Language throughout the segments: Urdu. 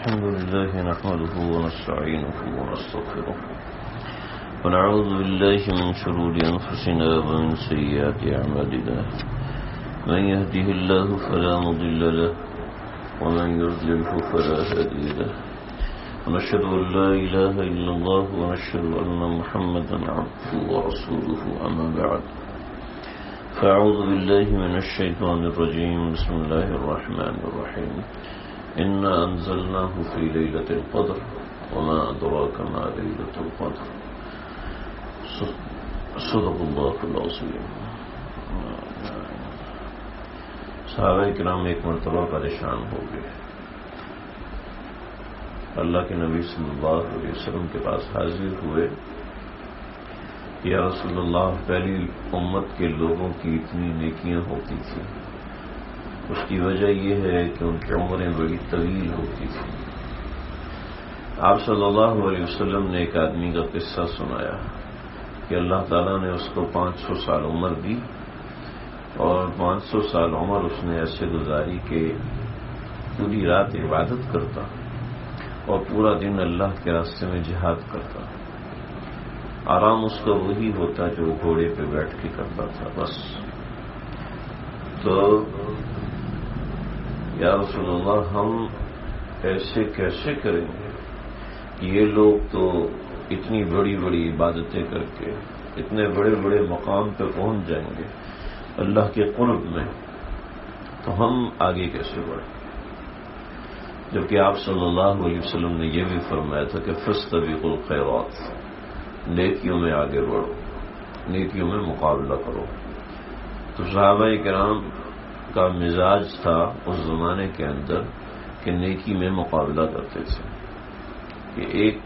الحمد لله نحمده ونستعينه ونستغفره ونعوذ بالله من شرور أنفسنا ومن سيئات أعمالنا من يهده الله فلا مضل له ومن يضلله فلا هادي له ونشهد أن لا إله إلا الله ونشهد أن محمدا عبده ورسوله أما بعد فأعوذ بالله من الشيطان الرجيم بسم الله الرحمن الرحيم إنا أنزلناه في ليلة القدر وما أدراك ما ليلة القدر صدق الله العظيم. صحابہ کرام ایک مرتبہ پریشان ہو گئے. اللہ کے نبی صلی اللہ علیہ وسلم کے پاس حاضر ہوئے. یا رسول اللہ، پہلی امت کے لوگوں کی اتنی نیکیاں ہوتی تھیں، اس کی وجہ یہ ہے کہ ان کی عمریں بڑی طویل ہوتی تھیں. آپ صلی اللہ علیہ وسلم نے ایک آدمی کا قصہ سنایا کہ اللہ تعالیٰ نے اس کو 500 سال عمر دی، اور 500 سال عمر اس نے ایسے گزاری کہ پوری رات عبادت کرتا اور پورا دن اللہ کے راستے میں جہاد کرتا. آرام اس کا وہی ہوتا جو گھوڑے پہ بیٹھ کے کرتا تھا بس. تو یا رسول اللہ، ہم ایسے کیسے کریں گے کہ یہ لوگ تو اتنی بڑی بڑی عبادتیں کر کے اتنے بڑے بڑے مقام پہ پہنچ جائیں گے اللہ کے قرب میں، تو ہم آگے کیسے بڑھیں؟ جبکہ آپ صلی اللہ علیہ وسلم نے یہ بھی فرمایا تھا کہ فاستبقوا الخیرات، نیکیوں میں آگے بڑھو، نیکیوں میں مقابلہ کرو. تو صحابہ کرام کا مزاج تھا اس زمانے کے اندر کہ نیکی میں مقابلہ کرتے تھے. کہ ایک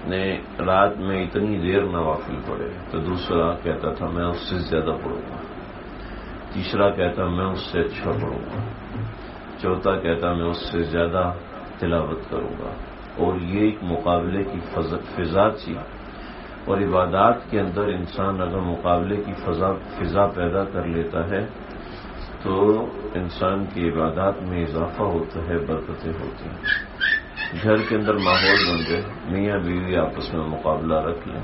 نے رات میں اتنی دیر نوافل پڑھے تو دوسرا کہتا تھا میں اس سے زیادہ پڑھوں گا، تیسرا کہتا میں اس سے اچھا پڑھوں گا، چوتھا کہتا میں اس سے زیادہ تلاوت کروں گا. اور یہ ایک مقابلے کی فضا تھی. اور عبادات کے اندر انسان اگر مقابلے کی فضا پیدا کر لیتا ہے تو انسان کی عبادات میں اضافہ ہوتا ہے، برکتیں ہوتی ہیں. گھر کے اندر ماحول بن جائے، میاں بیوی آپس میں مقابلہ رکھ لیں.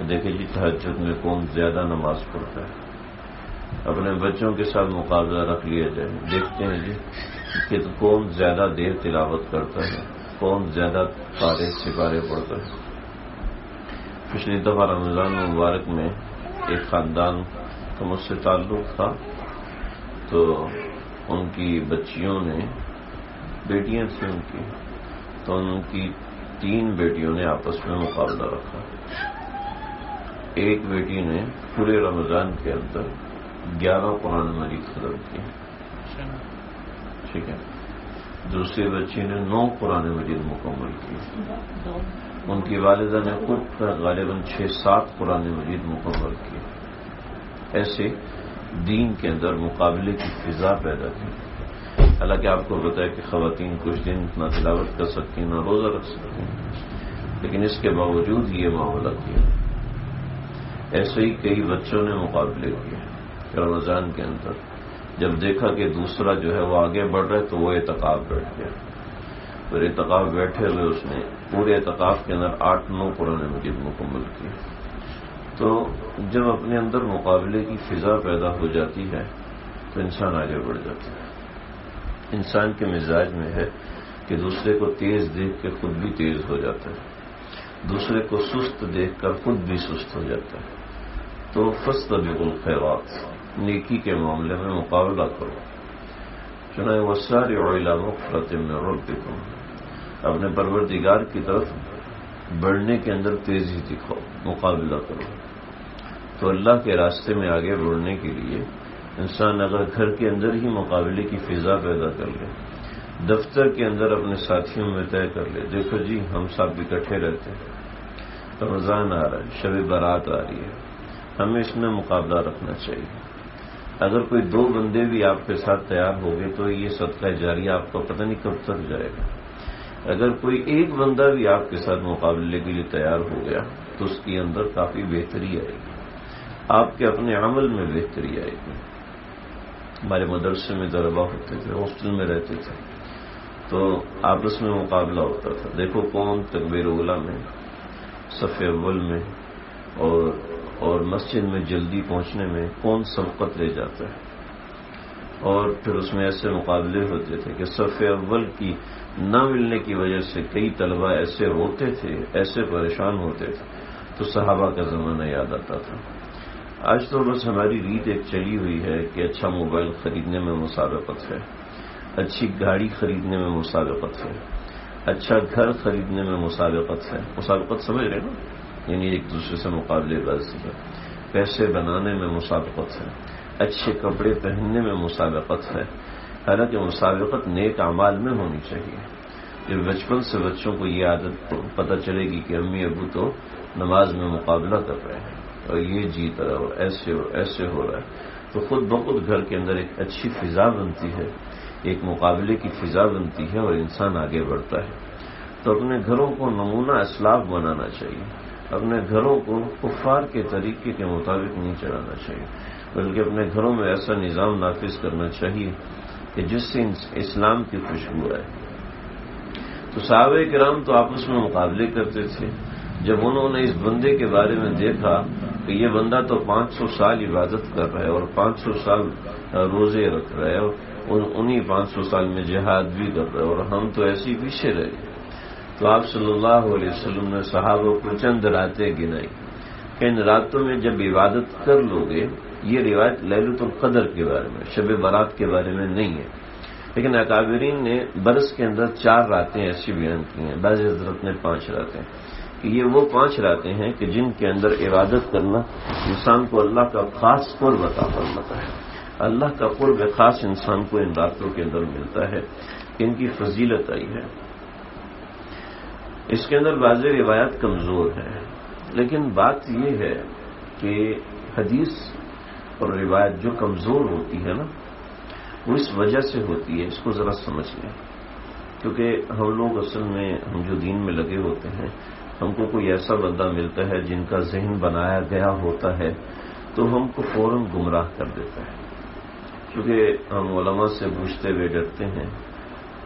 دیکھیں جی تہجد میں کون زیادہ نماز پڑھتا ہے، اپنے بچوں کے ساتھ مقابلہ رکھ لیا جائے، دیکھتے ہیں جی کہ کون زیادہ دیر تلاوت کرتا ہے، کون زیادہ پارے سپارے پڑھتا ہے. پچھلی دفعہ رمضان مبارک میں ایک خاندان کا مجھ سے تعلق تھا، تو ان کی بچیوں نے، بیٹیاں تھیں ان کی، تو ان کی 3 بیٹیوں نے آپس میں مقابلہ رکھا. ایک بیٹی نے پورے رمضان کے اندر 11 قرآن مجید ختم کی، ٹھیک ہے. دوسری بچی نے 9 قرآن مجید مکمل کی. ان کی والدہ نے خود غالباً 6-7 قرآن مجید مکمل کی. ایسے دین کے اندر مقابلے کی فضا پیدا کی. حالانکہ آپ کو بتایا کہ خواتین کچھ دن نہ تلاوت کر سکتی نہ روزہ رکھ سکتی، لیکن اس کے باوجود یہ معاملہ کیا. ایسے ہی کئی بچوں نے مقابلے کیے رمضان کے اندر. جب دیکھا کہ دوسرا جو ہے وہ آگے بڑھ رہا ہے تو وہ اعتکاف بیٹھ گیا. پھر اعتکاف بیٹھے ہوئے اس نے پورے اعتکاف کے اندر 8-9 قرآن مجید مکمل کی. تو جب اپنے اندر مقابلے کی فضا پیدا ہو جاتی ہے تو انسان آگے بڑھ جاتا ہے. انسان کے مزاج میں ہے کہ دوسرے کو تیز دیکھ کے خود بھی تیز ہو جاتا ہے، دوسرے کو سست دیکھ کر خود بھی سست ہو جاتا ہے. تو فاستبقوا الخیرات، نیکی کے معاملے میں مقابلہ کرو. چنانچہ وسارعوا الی مغفرۃ من ربکم، اپنے پروردگار کی طرف بڑھنے کے اندر تیزی دکھاؤ، مقابلہ کرو. تو اللہ کے راستے میں آگے بڑھنے کے لیے انسان اگر گھر کے اندر ہی مقابلے کی فضا پیدا کر لے، دفتر کے اندر اپنے ساتھیوں میں طے کر لے، دیکھو جی ہم سب اکٹھے رہتے ہیں، رمضان آ رہا ہے، شب برات آ رہی ہے، ہمیں اس میں مقابلہ رکھنا چاہیے. اگر کوئی 2 بندے بھی آپ کے ساتھ تیار ہو گئے تو یہ صدقہ جاریہ آپ کو پتہ نہیں کب تک جائے گا. اگر کوئی ایک بندہ بھی آپ کے ساتھ مقابلے کے لیے تیار ہو گیا تو اس کے اندر کافی بہتری آئے گی، آپ کے اپنے عمل میں بہتری آئے گی. ہمارے مدرسے میں طلبا ہوتے تھے، ہاسٹل میں رہتے تھے، تو آپس میں مقابلہ ہوتا تھا، دیکھو کون تکبیر اولیٰ میں، صف اول میں اور مسجد میں جلدی پہنچنے میں کون سبقت لے جاتا ہے. اور پھر اس میں ایسے مقابلے ہوتے تھے کہ صف اول کی نہ ملنے کی وجہ سے کئی طلبہ ایسے روتے تھے، ایسے پریشان ہوتے تھے، تو صحابہ کا زمانہ یاد آتا تھا. آج تو بس ہماری ریت ایک چلی ہوئی ہے کہ اچھا موبائل خریدنے میں مسابقت ہے، اچھی گاڑی خریدنے میں مسابقت ہے، اچھا گھر خریدنے میں مسابقت ہے. مسابقت سمجھ رہے نا، یعنی ایک دوسرے سے مقابلے بازی ہے. پیسے بنانے میں مسابقت ہے، اچھے کپڑے پہننے میں مسابقت ہے. حالانکہ مسابقت نیک اعمال میں ہونی چاہیے. جب بچپن سے بچوں کو یہ عادت پتہ چلے گی کہ امی ابو تو نماز میں مقابلہ کر رہے ہیں اور یہ جیت رہا اور ایسے ہو رہا ہے، تو خود بخود گھر کے اندر ایک اچھی فضا بنتی ہے، ایک مقابلے کی فضا بنتی ہے اور انسان آگے بڑھتا ہے. تو اپنے گھروں کو نمونہ اسلاف بنانا چاہیے، اپنے گھروں کو کفار کے طریقے کے مطابق نہیں چلانا چاہیے، بلکہ اپنے گھروں میں ایسا نظام نافذ کرنا چاہیے کہ جس سے اسلام کی خوشبو آئے. تو صحابہ کرام تو آپس میں مقابلے کرتے تھے. جب انہوں نے اس بندے کے بارے میں دیکھا کہ یہ بندہ تو 500 سال عبادت کر رہا ہے اور 500 سال روزے رکھ رہا ہے اور انہی 500 سال میں جہاد بھی کر رہا ہے اور ہم تو ایسے ہی پیچھے رہ گئے، تو آپ صلی اللہ علیہ وسلم نے صحابہ کو چند راتیں گنائی کہ ان راتوں میں جب عبادت کر لو گے. یہ روایت لیلۃ القدر کے بارے میں، شب برات کے بارے میں نہیں ہے، لیکن اکابرین نے برس کے اندر 4 راتیں ایسی بیان کی ہیں، بعض حضرت نے 5 راتیں، کہ یہ وہ 5 راتیں ہیں کہ جن کے اندر عبادت کرنا انسان کو اللہ کا خاص قرب عطا فرماتا ہے. اللہ کا قرب خاص انسان کو ان راتوں کے اندر ملتا ہے، ان کی فضیلت آئی ہے. اس کے اندر بعض روایات کمزور ہیں، لیکن بات یہ ہے کہ حدیث اور روایت جو کمزور ہوتی ہے نا، وہ اس وجہ سے ہوتی ہے، اس کو ذرا سمجھ لیں. کیونکہ ہم لوگ اصل میں ہم جو دین میں لگے ہوتے ہیں، ہم کو کوئی ایسا بندہ ملتا ہے جن کا ذہن بنایا گیا ہوتا ہے تو ہم کو فوراً گمراہ کر دیتا ہے. کیونکہ ہم علماء سے پوچھتے ہوئے ڈرتے ہیں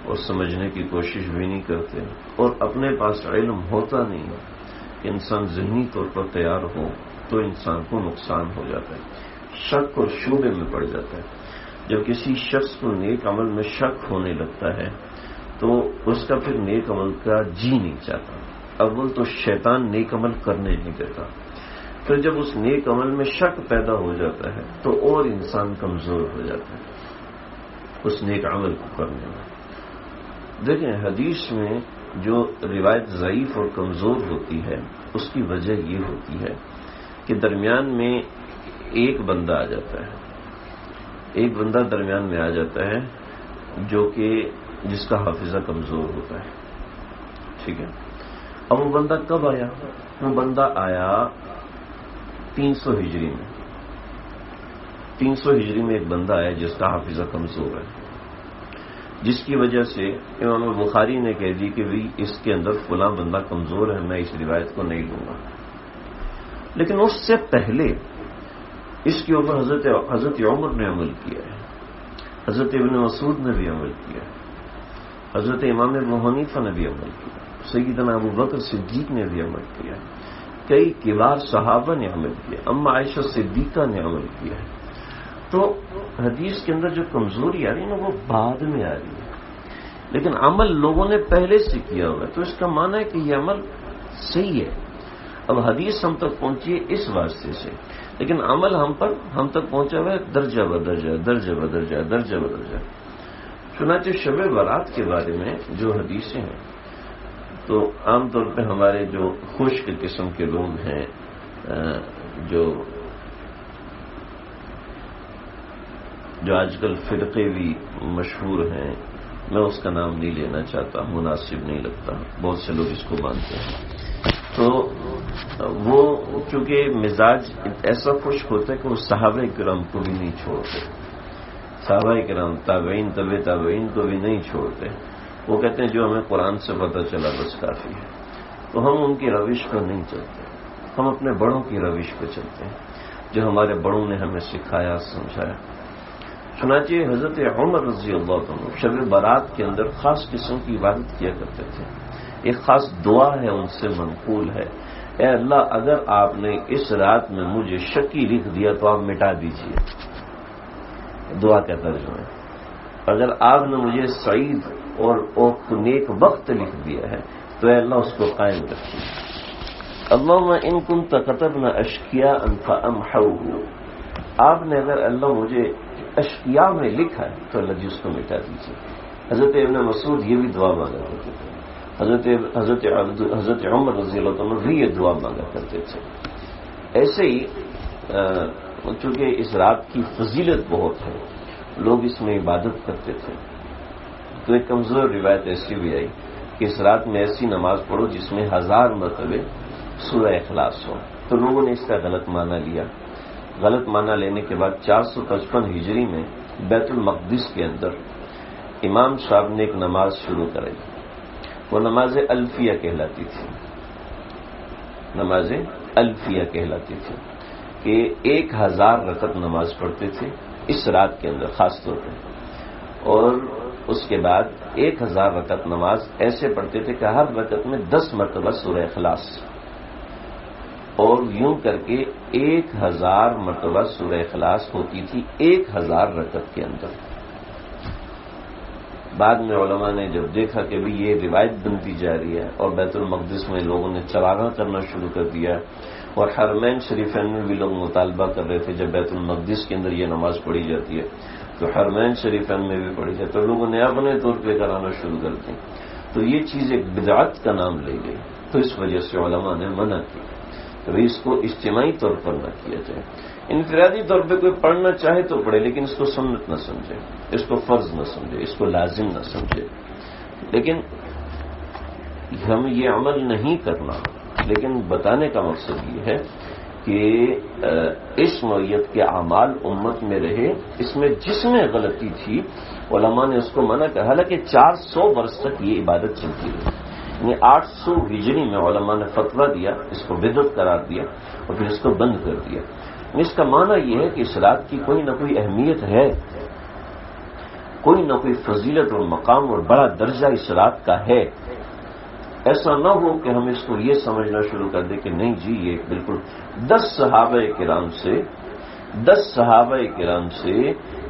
اور سمجھنے کی کوشش بھی نہیں کرتے، اور اپنے پاس علم ہوتا نہیں ہے کہ انسان ذہنی طور پر تیار ہو تو انسان کو نقصان ہو جاتا ہے، شک اور شبہے میں پڑ جاتا ہے. جب کسی شخص کو نیک عمل میں شک ہونے لگتا ہے تو اس کا پھر نیک عمل کا جی نہیں چاہتا. اول تو شیطان نیک عمل کرنے نہیں دیتا، پھر جب اس نیک عمل میں شک پیدا ہو جاتا ہے تو اور انسان کمزور ہو جاتا ہے اس نیک عمل کو کرنے میں. دیکھیں، حدیث میں جو روایت ضعیف اور کمزور ہوتی ہے اس کی وجہ یہ ہوتی ہے کہ درمیان میں ایک بندہ آ جاتا ہے، ایک بندہ درمیان میں آ جاتا ہے جو کہ جس کا حافظہ کمزور ہوتا ہے. ٹھیک ہے، اب وہ بندہ کب آیا؟ وہ بندہ آیا 300 ہجری میں. 300 ہجری میں ایک بندہ آیا جس کا حافظہ کمزور ہے، جس کی وجہ سے امام بخاری نے کہہ دی کہ بھی اس کے اندر فلاں بندہ کمزور ہے، میں اس روایت کو نہیں لوں گا. لیکن اس سے پہلے اس کے اوپر حضرت عمر نے عمل کیا ہے، حضرت ابن مسعود نے بھی عمل کیا ہے، حضرت امام ابو حنیفہ نے بھی عمل کیا، سیدنا ابو بکر صدیق نے بھی عمل کیا، کئی کبار صحابہ نے عمل کیا، اما عائشہ صدیقہ نے عمل کیا ہے. تو حدیث کے اندر جو کمزوری آ رہی ہے نا وہ بعد میں آ رہی ہے، لیکن عمل لوگوں نے پہلے سے کیا ہوا ہے، تو اس کا معنی ہے کہ یہ عمل صحیح ہے. اب حدیث ہم تک پہنچی ہے اس واسطے سے، لیکن عمل ہم تک پہنچا ہوا ہے درجہ بدرجہ درجہ بدرجہ درجہ بدرجہ. چنانچہ شب برات کے بارے میں جو حدیثیں ہیں تو عام طور پہ ہمارے جو خشک قسم کے لوگ ہیں، جو آج کل فرقے بھی مشہور ہیں، میں اس کا نام نہیں لینا چاہتا، مناسب نہیں لگتا، بہت سے لوگ اس کو مانتے ہیں. تو وہ چونکہ مزاج ایسا خشک ہوتا ہے کہ وہ صحابہ کرام کو بھی نہیں چھوڑتے، صحابہ کرام تابعین طبع تابعین کو بھی نہیں چھوڑتے. وہ کہتے ہیں جو ہمیں قرآن سے پتہ چلا بس کافی ہے. تو ہم ان کی روش پر نہیں چلتے، ہم اپنے بڑوں کی روش پہ چلتے ہیں جو ہمارے بڑوں نے ہمیں سکھایا سمجھایا. چنانچہ حضرت عمر رضی اللہ عنہ شب برات کے اندر خاص قسم کی عبادت کیا کرتے تھے. ایک خاص دعا ہے ان سے منقول ہے، اے اللہ اگر آپ نے اس رات میں مجھے شقی لکھ دیا تو آپ مٹا دیجیے. دعا کا ترجمہ ہے، اگر آپ نے مجھے سعید اور نیک وقت لکھ دیا ہے تو اے اللہ اس کو قائم رکھیے. اللہم ان کنت کتبنا اشقیاء فامحوہ، آپ نے اگر اللہ مجھے اشقیاء میں لکھا ہے تو اللہ جی اس کو مٹا دیجیے. حضرت ابن مسعود یہ بھی دعا مانگا کرتے تھے، حضرت عمر رضی اللہ عنہ بھی یہ دعا مانگا کرتے تھے. ایسے ہی چونکہ اس رات کی فضیلت بہت ہے، لوگ اس میں عبادت کرتے تھے، تو ایک کمزور روایت ایسی بھی آئی کہ اس رات میں ایسی نماز پڑھو جس میں 1000 مرتبہ سورہ اخلاص ہو. تو لوگوں نے اس کا غلط معنی لیا. غلط معنی لینے کے بعد 455 ہجری میں بیت المقدس کے اندر امام صاحب نے ایک نماز شروع کرائی. وہ نماز الفیہ کہلاتی تھی. نماز الفیہ کہلاتی تھی کہ 1000 رکعت نماز پڑھتے تھے اس رات کے اندر خاص طور پہ، اور اس کے بعد 1000 رکعت نماز ایسے پڑھتے تھے کہ ہر رکعت میں 10 مرتبہ سورہ اخلاص، اور یوں کر کے 1000 مرتبہ سورہ اخلاص ہوتی تھی 1000 رکعت کے اندر. بعد میں علماء نے جب دیکھا کہ بھی یہ روایت بنتی جا رہی ہے اور بیت المقدس میں لوگوں نے چراغاں کرنا شروع کر دیا، اور حرمین شریفین میں بھی لوگ مطالبہ کر رہے تھے جب بیت المقدس کے اندر یہ نماز پڑھی جاتی ہے تو حرمین شریفین میں بھی پڑھی جاتی ہے، تو لوگوں نے اپنے طور پہ کرانا شروع کر دی. تو یہ چیز ایک بدعت کا نام لے گئی، تو اس وجہ سے علماء نے منع کی کہ بھائی اس کو اجتماعی طور پر نہ کیا جائے. انفرادی طور پہ کوئی پڑھنا چاہے تو پڑھے، لیکن اس کو سنت نہ سمجھے، اس کو فرض نہ سمجھے، اس کو لازم نہ سمجھے. لیکن ہم یہ عمل نہیں کرنا، لیکن بتانے کا مقصد یہ ہے کہ اس نوعیت کے اعمال امت میں رہے. اس میں جس میں غلطی تھی علماء نے اس کو منع کیا. حالانکہ 400 برس تک یہ عبادت چلتی رہی، یعنی 800 ہجری میں علماء نے فتویٰ دیا، اس کو بدعت قرار دیا اور پھر اس کو بند کر دیا. اس کا معنی یہ ہے کہ اس رات کی کوئی نہ کوئی اہمیت ہے، کوئی نہ کوئی فضیلت اور مقام اور بڑا درجہ اس رات کا ہے. ایسا نہ ہو کہ ہم اس کو یہ سمجھنا شروع کر دیں کہ نہیں جی یہ بالکل 10 صحابہ کرام سے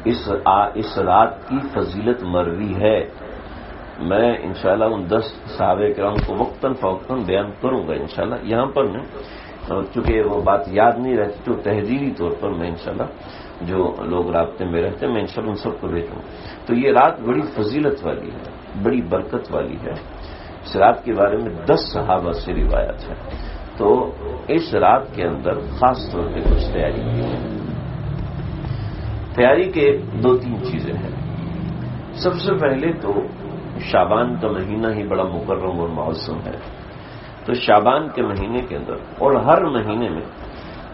اس رات کی فضیلت مروی ہے. میں انشاءاللہ ان 10 صحابہ کرام کو وقتاً فوقتاً بیان کروں گا انشاءاللہ. یہاں پر نہیں، چونکہ وہ بات یاد نہیں رہتی تو تحریری طور پر میں انشاءاللہ جو لوگ رابطے میں رہتے ہیں میں انشاءاللہ ان سب کو بھیجوں. تو یہ رات بڑی فضیلت والی ہے، بڑی برکت والی ہے. اس رات کے بارے میں 10 صحابہ سے روایت ہے. تو اس رات کے اندر خاص طور پہ کچھ تیاری کی ہے. تیاری کے 2-3 چیزیں ہیں. سب سے پہلے تو شعبان کا مہینہ ہی بڑا مکرم اور معظم ہے. تو شعبان کے مہینے کے اندر اور ہر مہینے میں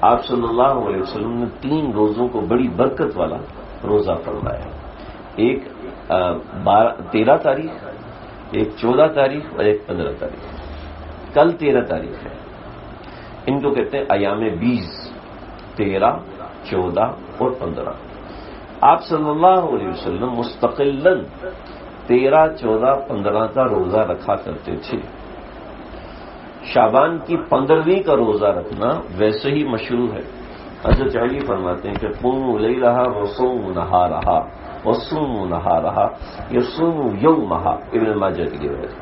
آپ صلی اللہ علیہ وسلم نے 3 روزوں کو بڑی برکت والا روزہ فرمایا. ایک 13 تاریخ، ایک 14 تاریخ اور ایک 15 تاریخ. کل 13 تاریخ ہے. ان کو کہتے ہیں ایام 20، 13، 14 اور 15. آپ صلی اللہ علیہ وسلم مستقلاً 13، 14، 15 کا روزہ رکھا کرتے تھے. شعبان کی 15ویں کا روزہ رکھنا ویسے ہی مشروع ہے. حضرت علی فرماتے ہیں کہ قوموا لیلھا وصوموا نہارھا وصوموا نہارھا یصوم یومھا. ابن ماجہ کی روایت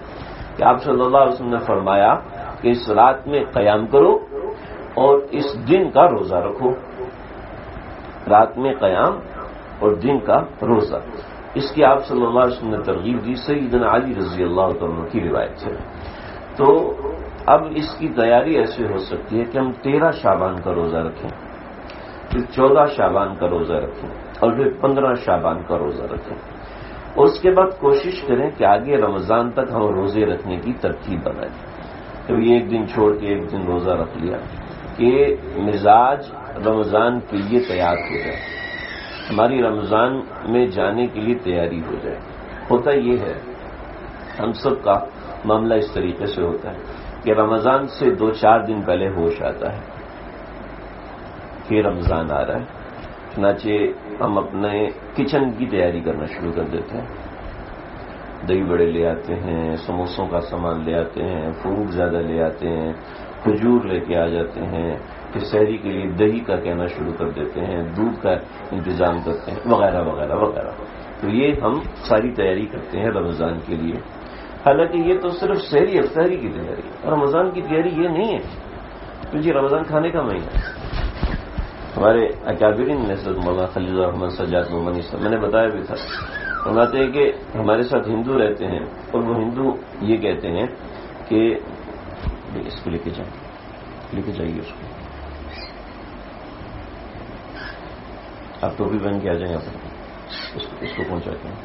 کہ آپ صلی اللہ علیہ وسلم نے فرمایا کہ اس رات میں قیام کرو اور اس دن کا روزہ رکھو. رات میں قیام اور دن کا روزہ، اس کی آپ صلی اللہ علیہ وسلم نے ترغیب دی. سیدنا علی رضی اللہ عنہ کی روایت ہے. تو اب اس کی تیاری ایسے ہو سکتی ہے کہ ہم 13 شعبان کا روزہ رکھیں، پھر 14 شعبان کا روزہ رکھیں اور پھر 15 شعبان کا روزہ رکھیں. اور اس کے بعد کوشش کریں کہ آگے رمضان تک ہم روزے رکھنے کی ترتیب بنائیں. کبھی ایک دن چھوڑ کے ایک دن روزہ رکھ لیا کہ مزاج رمضان کے لیے تیار ہو جائے، ہماری رمضان میں جانے کے لیے تیاری ہو جائے. ہوتا یہ ہے ہم سب کا معاملہ اس طریقے سے ہوتا ہے کہ رمضان سے 2-4 دن پہلے ہوش آتا ہے کہ رمضان آ رہا ہے، چنانچہ ہم اپنے کچن کی تیاری کرنا شروع کر دیتے ہیں. دہی بڑے لے آتے ہیں، سموسوں کا سامان لے آتے ہیں، فروٹ زیادہ لے آتے ہیں، کھجور لے کے آ جاتے ہیں، پھر سحری کے لیے دہی کا کہنا شروع کر دیتے ہیں، دودھ کا انتظام کرتے ہیں، وغیرہ وغیرہ وغیرہ. تو یہ ہم ساری تیاری کرتے ہیں رمضان کے لیے. حالانکہ یہ تو صرف سحری افطاری کی تیاری ہے. رمضان کی تیاری یہ نہیں ہے کیونکہ رمضان کھانے کا مہینہ ہے. ہمارے اکابرین نے حضرت مولانا خلیل الرحمن سجاد مومنی صاحب میں نے بتایا بھی تھا، فرماتے ہیں کہ ہمارے ساتھ ہندو رہتے ہیں اور وہ ہندو یہ کہتے ہیں کہ اس کو لے کے جائیے اس کو، آپ ٹوپی پہن کے آ جائیں آپ اس کو پہنچاتے ہیں.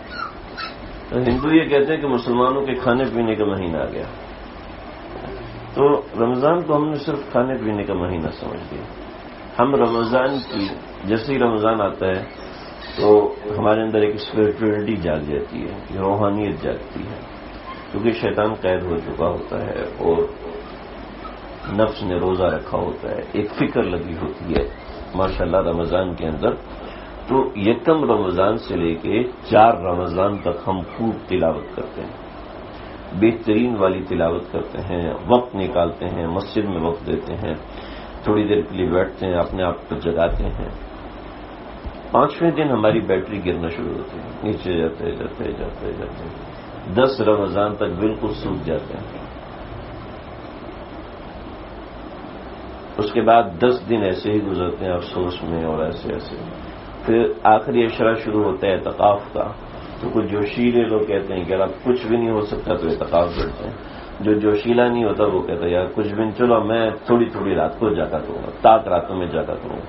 تو ہندو یہ کہتے ہیں کہ مسلمانوں کے کھانے پینے کا مہینہ آ گیا. تو رمضان کو ہم نے صرف کھانے پینے کا مہینہ سمجھ لیا. ہم رمضان کی جیسے ہی رمضان آتا ہے تو ہمارے اندر ایک اسپرچولیٹی جاگ جاتی ہے، روحانیت جاگتی ہے، کیونکہ شیطان قید ہو چکا ہوتا ہے اور نفس نے روزہ رکھا ہوتا ہے، ایک فکر لگی ہوتی ہے ماشاءاللہ رمضان کے اندر. تو یکم رمضان سے لے کے 4 رمضان تک ہم خوب تلاوت کرتے ہیں، بہترین والی تلاوت کرتے ہیں، وقت نکالتے ہیں، مسجد میں وقت دیتے ہیں، تھوڑی دیر کے لیے بیٹھتے ہیں، اپنے آپ کو جگاتے ہیں. 5ویں دن ہماری بیٹری گرنا شروع ہوتی ہے، نیچے جاتے 10 رمضان تک بالکل سوکھ جاتے ہیں. اس کے بعد 10 دن ایسے ہی گزرتے ہیں افسوس میں اور ایسے. پھر آخری اشرا شروع ہوتا ہے اعتکاف کا. تو کچھ جوشیلے لوگ کہتے ہیں کہ اگر اب کچھ بھی نہیں ہو سکتا تو اعتکاف بیٹھتے ہیں. جو جوشیلا نہیں ہوتا وہ کہتا ہے یار کچھ بھی چلو میں تھوڑی رات کو جاگا کروں گا، تاک راتوں میں جاگا کروں گا.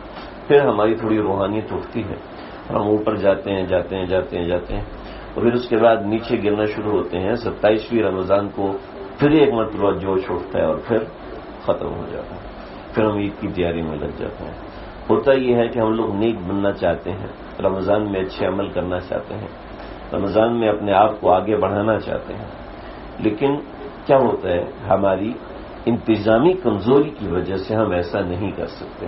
پھر ہماری تھوڑی روحانیت اٹھتی ہے، ہم اوپر جاتے ہیں اور پھر اس کے بعد نیچے گرنا شروع ہوتے ہیں. 27ویں رمضان کو پھر ایک مرتبہ جوش اٹھتا ہے اور پھر ختم ہو جاتا ہے. پھر ہم عید کی تیاری میں لگ جاتے ہیں. ہوتا یہ ہے کہ ہم لوگ نیک بننا چاہتے ہیں، رمضان میں اچھے عمل کرنا چاہتے ہیں، رمضان میں اپنے آپ کو آگے بڑھانا چاہتے ہیں، لیکن کیا ہوتا ہے ہماری انتظامی کمزوری کی وجہ سے ہم ایسا نہیں کر سکتے.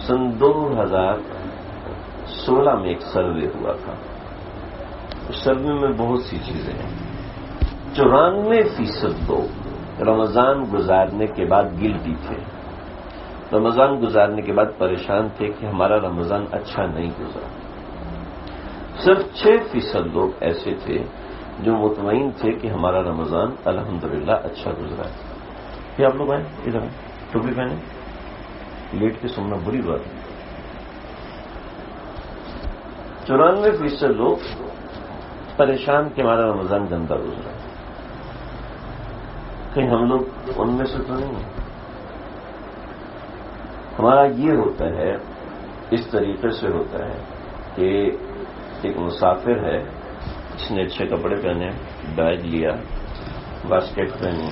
سن 2016 میں ایک سروے ہوا تھا. اس سروے میں بہت سی چیزیں ہیں. 94% لوگ رمضان گزارنے کے بعد گلٹی تھے، رمضان گزارنے کے بعد پریشان تھے کہ ہمارا رمضان اچھا نہیں گزرا. صرف 6% لوگ ایسے تھے جو مطمئن تھے کہ ہمارا رمضان الحمدللہ اچھا گزرا ہے. پھر آپ لوگ آئیں ادھر ٹوپی پہنے، لیٹ کے سننا بری بات ہے. 94% لوگ پریشان کہ ہمارا رمضان گندا گزرا ہے. کہیں ہم لوگ ان میں سے تو نہیں ہیں. ہمارا یہ ہوتا ہے، اس طریقے سے ہوتا ہے کہ ایک مسافر ہے، اس نے اچھے کپڑے پہنے، بیگ لیا، باسکٹ پہنی،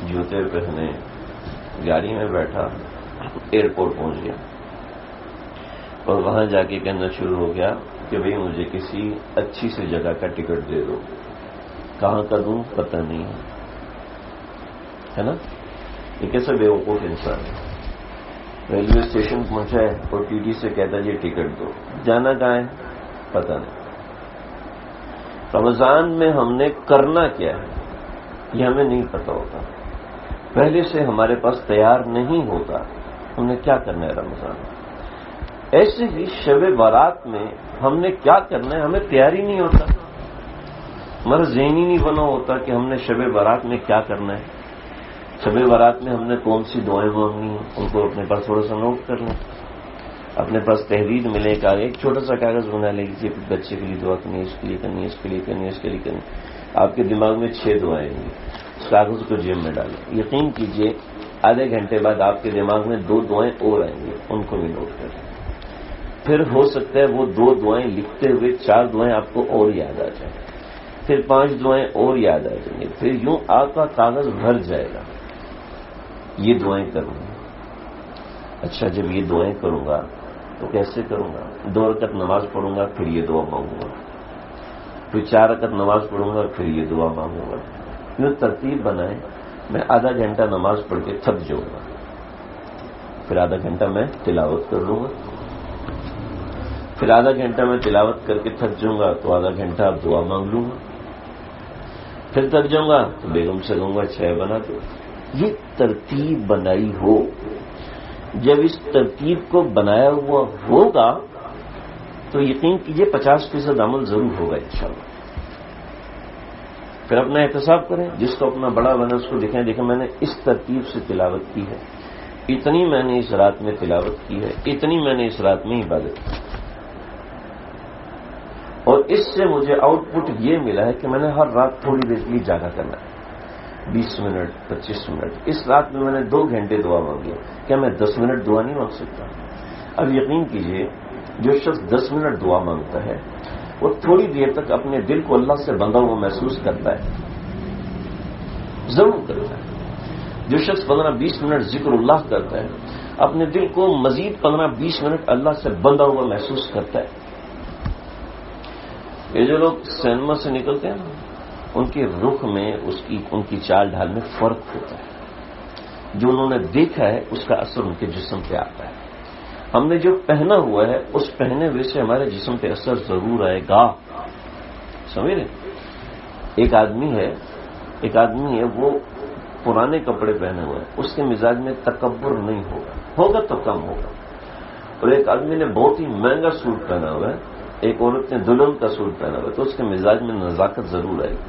جوتے پہنے، گاڑی میں بیٹھا، ایئرپورٹ پہنچ گیا اور وہاں جا کے کہنا شروع ہو گیا کہ بھئی مجھے کسی اچھی سی جگہ کا ٹکٹ دے دو. کہاں کا دوں پتہ نہیں ہے نا. یہ کیسا بیوقوف انسان ہے. ریلوے اسٹیشن پہنچا ہے اور ٹی ٹی سے کہتا جی ٹکٹ دو. جانا کہاں ہے پتہ نہیں. رمضان میں ہم نے کرنا کیا ہے یہ ہمیں نہیں پتہ ہوتا. پہلے سے ہمارے پاس تیار نہیں ہوتا ہم نے کیا کرنا ہے رمضان میں. ایسے ہی شب بارات میں ہم نے کیا کرنا ہے ہمیں تیاری نہیں ہوتا. ہمارا ذہن ہی نہیں بنا ہوتا کہ ہم نے شب بارات میں کیا کرنا ہے. شب بارات میں ہم نے کون سی دعائیں مانگنی ہیں ان کو اپنے پاس تھوڑا سا نوٹ کر لیں. اپنے پاس تحریر ملے گا، ایک چھوٹا سا کاغذ بنا لے گی، بچے کے لیے دعا کرنی ہے، اس کے لیے کرنی ہے، اس کے لیے کرنی ہے، اس کے لیے کرنی ہے. آپ کے دماغ میں 6 دعائیں ہیں. اس کاغذ کو جیب میں ڈالیں. یقین کیجئے آدھے گھنٹے بعد آپ کے دماغ میں 2 دعائیں اور آئیں گی، ان کو بھی نوٹ کر لیں. پھر ہو سکتا ہے وہ 2 دعائیں لکھتے ہوئے 4 دعائیں آپ کو اور یاد آ جائیں، پھر 5 دعائیں اور یاد آ جائیں گی. پھر یوں آپ کا کاغذ بھر جائے گا. یہ دعائیں کروں گا. اچھا جب یہ دعائیں کروں گا تو کیسے کروں گا؟ 2 رکعت نماز پڑھوں گا پھر یہ دعا مانگوں گا، پھر 4 رکعت نماز پڑھوں گا پھر یہ دعا مانگوں گا. یوں ترتیب بنائیں. میں آدھا گھنٹہ نماز پڑھ کے تھک جاؤں گا، پھر آدھا گھنٹہ میں تلاوت کر لوں گا، پھر آدھا گھنٹہ میں تلاوت کر کے تھک جاؤں گا تو آدھا گھنٹہ اب دعا مانگ لوں گا، پھر تھک جاؤں گا تو بیگم سے کہوں گا چائے بنا دو۔ یہ ترتیب بنائی ہو، جب اس ترتیب کو بنایا ہوا ہوگا تو یقین کیجئے 50% عمل ضرور ہوگا انشاءاللہ۔ پھر اپنا احتساب کریں، جس کو اپنا بڑا بنا اس کو دیکھیں میں نے اس ترتیب سے تلاوت کی ہے، اتنی میں نے اس رات میں تلاوت کی ہے، اتنی میں نے اس رات میں عبادت کی، اور اس سے مجھے آؤٹ پٹ یہ ملا ہے کہ میں نے ہر رات تھوڑی دیر کے لیے جاگا کرنا ہے، 20 منٹ 25 منٹ۔ اس رات میں نے 2 گھنٹے دعا مانگی، کیا میں 10 منٹ دعا نہیں مانگ سکتا؟ اب یقین کیجئے جو شخص 10 منٹ دعا مانگتا ہے وہ تھوڑی دیر تک اپنے دل کو اللہ سے بندھا ہوا محسوس کرتا ہے، ضرور کرتا ہے۔ جو شخص 15-20 منٹ ذکر اللہ کرتا ہے اپنے دل کو مزید 15-20 منٹ اللہ سے بندھا ہوا محسوس کرتا ہے۔ یہ جو لوگ سینما سے نکلتے ہیں ان کے رخ میں ان کی چال ڈھال میں فرق ہوتا ہے، جو انہوں نے دیکھا ہے اس کا اثر ان کے جسم پہ آتا ہے۔ ہم نے جو پہنا ہوا ہے اس پہنے ہوئے سے ہمارے جسم پہ اثر ضرور آئے گا، سمجھ رہے؟ ایک آدمی ہے وہ پرانے کپڑے پہنے ہوئے ہیں، اس کے مزاج میں تکبر نہیں ہوگا تو کم ہوگا، اور ایک آدمی نے بہت ہی مہنگا سوٹ پہنا ہوا ہے، ایک عورت نے دلہن کا سوٹ پہنا ہوا ہے تو اس کے مزاج میں نزاکت ضرور آئے گی،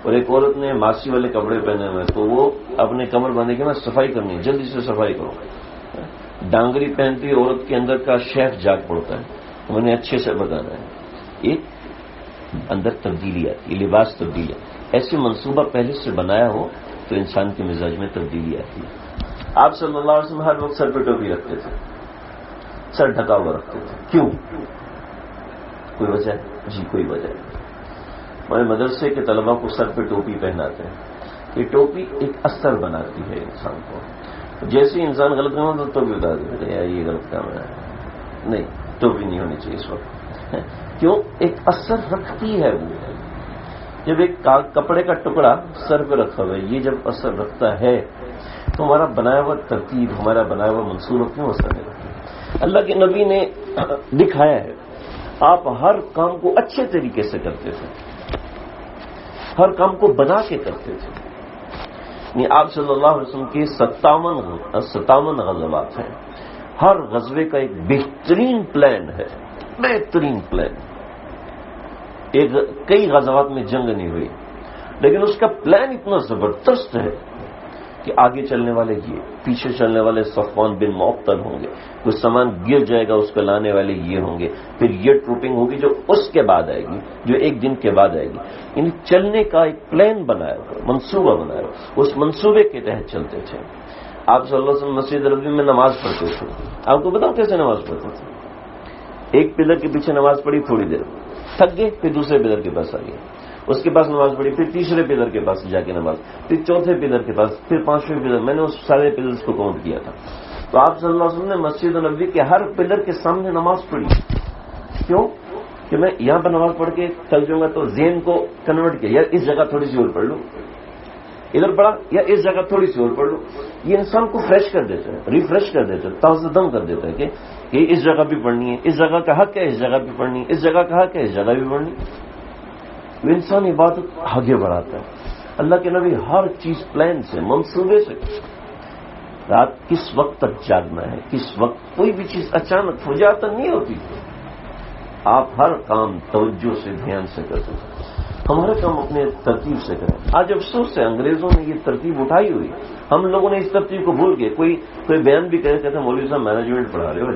اور ایک عورت نے ماسی والے کپڑے پہنے ہوئے ہیں تو وہ اپنے کمر باندھے کے میں صفائی کرنی ہے، جلدی سے صفائی کرو۔ ڈانگری پہنتی عورت کے اندر کا شیف جاگ پڑتا ہے، میں نے اچھے سے بتانا ہے، ایک اندر تبدیلی آتی ہے، لباس تبدیلی آتی ہے۔ ایسی منصوبہ پہلے سے بنایا ہو تو انسان کے مزاج میں تبدیلی آتی ہے۔ آپ صلی اللہ علیہ وسلم ہر وقت سر پہ ٹوپی رکھتے تھے، سر ڈھکا ہوا رکھتے تھے، کیوں؟ کوئی وجہ ہے؟ جی کوئی وجہ ہے۔ ہمارے مدرسے کے طلباء کو سر پہ ٹوپی پہناتے ہیں، یہ ٹوپی ایک اثر بناتی ہے انسان کو، جیسے انسان غلط کام تو ٹوپی بتا دیتے ہیں یہ غلط کام ہے، نہیں ٹوپی نہیں ہونی چاہیے اس وقت، کیوں؟ ایک اثر رکھتی ہے وہ، جب ایک کپڑے کا ٹکڑا سر پہ رکھا ہوا ہے یہ جب اثر رکھتا ہے تو ہمارا بنایا ہوا ترتیب، ہمارا بنایا ہوا منصوبہ کیوں اثر نہیں رکھتا؟ اللہ کے نبی نے دکھایا ہے، آپ ہر کام کو اچھے طریقے سے کرتے تھے، ہر کام کو بنا کے کرتے تھے، یعنی آپ صلی اللہ علیہ وسلم کی 57 غزوات ہیں، ہر غزوے کا ایک بہترین پلان ہے، بہترین پلان۔ کئی غزوات میں جنگ نہیں ہوئی لیکن اس کا پلان اتنا زبردست ہے کہ آگے چلنے والے یہ، پیچھے چلنے والے صفوان بن معطل ہوں گے، کچھ سامان گر جائے گا اس کو لانے والے یہ ہوں گے، پھر یہ ٹروپنگ ہوگی جو اس کے بعد آئے گی، جو ایک دن کے بعد آئے گی، یعنی چلنے کا ایک پلان بنایا ہوا، منصوبہ بنایا ہوا، اس منصوبے کے تحت چلتے تھے۔ آپ صلی اللہ علیہ وسلم مسجد نبوی میں نماز پڑھتے تھے، آپ کو بتاؤ کیسے نماز پڑھتے تھے؟ ایک پلر کے پیچھے نماز پڑھی، تھوڑی دیر تھک گئے، پھر دوسرے پلر کے پاس آ گئے، اس کے پاس نماز پڑھی، پھر تیسرے پلر کے پاس جا کے نماز، پھر چوتھے پلر کے پاس، پھر 5ویں پلر، میں نے اس سارے پلرز کو کاؤنٹ کیا تھا۔ تو آپ صلی اللہ علیہ وسلم نے مسجد نبوی کے ہر پلر کے سامنے نماز پڑھی، کیوں؟ کہ میں یہاں پر نماز پڑھ کے چل جاؤں گا تو ذہن کو کنورٹ کیا، یار اس جگہ تھوڑی سی اور پڑھ لوں، ادھر پڑھا یا اس جگہ تھوڑی سی اور پڑھ لوں، یہ انسان کو فریش کر دیتا ہے، ریفریش کر دیتا ہے، تازہ دم کر دیتا ہے کہ یہ اس جگہ بھی پڑھنی ہے، اس جگہ کا حق ہے اس جگہ بھی پڑھنی ہے، اس جگہ کا حق ہے اس جگہ بھی پڑھنی ہے، وہ انسان عبادت آگے بڑھاتا ہے۔ اللہ کے نبی ہر چیز پلان سے، منصوبے سے، رات کس وقت تک جاگنا ہے، کس وقت، کوئی بھی چیز اچانک فجاعتاً نہیں ہوتی، آپ ہر کام توجہ سے، دھیان سے کرتے ہیں۔ ہمارے کام اپنے ترتیب سے کریں۔ آج افسوس ہے انگریزوں نے یہ ترتیب اٹھائی ہوئی، ہم لوگوں نے اس ترتیب کو بھول گئے۔ کوئی بیان بھی کہتے ہیں مولوی صاحب مینجمنٹ پڑھا رہے ہو،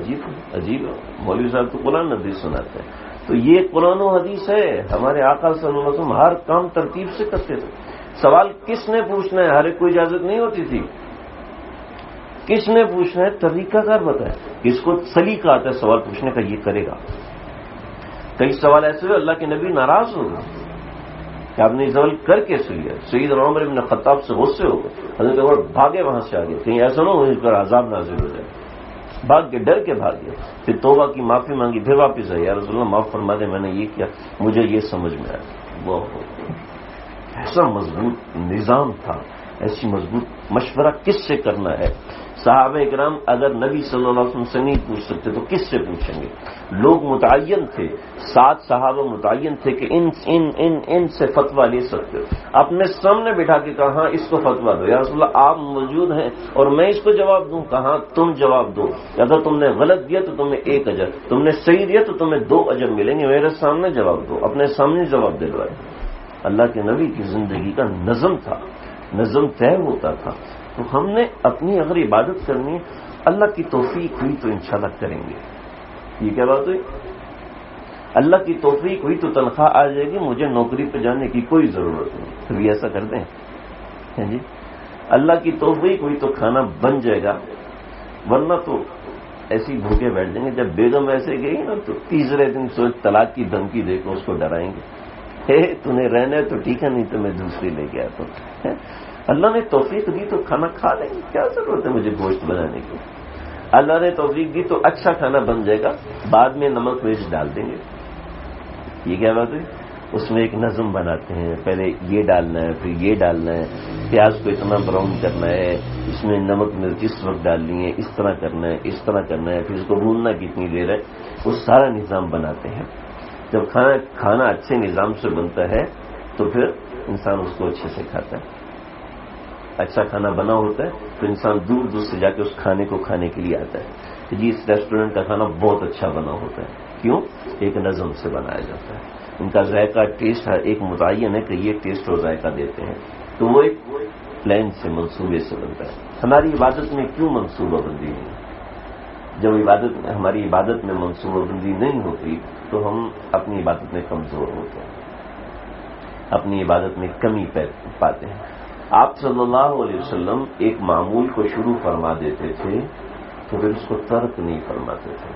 عجیب مولوی صاحب تو قرآن حدیث سناتے ہیں، تو یہ قرآن و حدیث ہے۔ ہمارے آقا صلی اللہ علیہ وسلم ہر کام ترتیب سے کرتے تھے۔ سوال کس نے پوچھنا ہے، ہر ایک کو اجازت نہیں ہوتی تھی، کس نے پوچھنا ہے طریقہ کار بتائے، کس کو سلیقہ آتا ہے سوال پوچھنے کا یہ کرے گا۔ کئی سوال ایسے ہوئے اللہ کے نبی ناراض ہو گئے کہ آپ نے یہ سوال کر کیسے لیا، سید عمر بن خطاب سے غصے ہو گئے، حضرت عمر بھاگے وہاں سے آگے، کہیں ایسا نہ ہو اس پر عذاب نازل ہو جائے، بھاگ کے ڈر کے بھاگ گئے، پھر توبہ کی معافی مانگی، پھر واپس آئے، یا رسول اللہ معاف فرما دے میں نے یہ کیا، مجھے یہ سمجھ میں آیا۔ وہ ایسا مضبوط نظام تھا، ایسی مضبوط مشورہ کس سے کرنا ہے؟ صحابہ کرام اگر نبی صلی اللہ علیہ وسلم سے نہیں پوچھ سکتے تو کس سے پوچھیں گے؟ لوگ متعین تھے، 7 صحابہ متعین تھے کہ ان سے فتویٰ لے سکتے ہو. اپنے سامنے بٹھا کے کہا ہاں اس کو فتویٰ دو. یا رسول اللہ آپ موجود ہیں اور میں اس کو جواب دوں؟ کہاں تم جواب دو. اگر تم نے غلط دیا تو تمہیں 1 اجر، تم نے صحیح دیا تو تمہیں 2 اجر ملیں گے. میرے سامنے جواب دو. اپنے سامنے جواب دلوائے. اللہ کے نبی کی زندگی کا نظم تھا، نظم طے ہوتا تھا. تو ہم نے اپنی اگر عبادت کرنی ہے اللہ کی توفیق ہوئی تو انشاءاللہ کریں گے. یہ کیا بات ہوئی؟ اللہ کی توفیق ہوئی تو تنخواہ آ جائے گی، مجھے نوکری پہ جانے کی کوئی ضرورت نہیں. کبھی ایسا کر دیں جی؟ اللہ کی توفیق ہوئی تو کھانا بن جائے گا، ورنہ تو ایسی بھوکے بیٹھ جائیں گے. جب بیگم ایسے گئی نا تو تیسرے دن سوچ طلاق کی دھمکی دے کے اس کو ڈرائیں گے، تو نے رہنا ہے تو ٹھیک ہے، نہیں تو میں دوسری لے کے آتا ہوں. اللہ نے توفیق دی تو کھانا کھا لیں گے، کیا ضرورت ہے مجھے گوشت بنانے کی؟ اللہ نے توفیق دی تو اچھا کھانا بن جائے گا، بعد میں نمک مرچ ڈال دیں گے. یہ کیا بات ہے؟ اس میں ایک نظم بناتے ہیں، پہلے یہ ڈالنا ہے پھر یہ ڈالنا ہے، پیاز کو اتنا براؤن کرنا ہے، اس میں نمک مرچ اس وقت ڈالنی ہے، اس طرح کرنا ہے، اس طرح کرنا ہے، پھر اس کو بھوننا کتنی دیر ہے، وہ سارا نظام بناتے ہیں. جب کھانا اچھے نظام سے بنتا ہے تو پھر انسان اس کو اچھے سے کھاتا ہے. اچھا کھانا بنا ہوتا ہے تو انسان دور دور سے جا کے اس کھانے کو کھانے کے لیے آتا ہے کہ جی اس ریسٹورینٹ کا کھانا بہت اچھا بنا ہوتا ہے. کیوں؟ ایک نظم سے بنایا جاتا ہے. ان کا ذائقہ ٹیسٹ ایک متعین ہے کہ یہ ٹیسٹ اور ذائقہ دیتے ہیں، تو وہ ایک پلان سے منصوبے سے بنتا ہے. ہماری عبادت میں کیوں منصوبہ بندی نہیں؟ جب ہماری عبادت میں منصوبہ بندی نہیں ہوتی تو ہم اپنی عبادت میں کمزور ہوتے ہیں، اپنی عبادت میں کمی پاتے ہیں. آپ صلی اللہ علیہ وسلم ایک معمول کو شروع فرما دیتے تھے تو پھر اس کو ترک نہیں فرماتے تھے.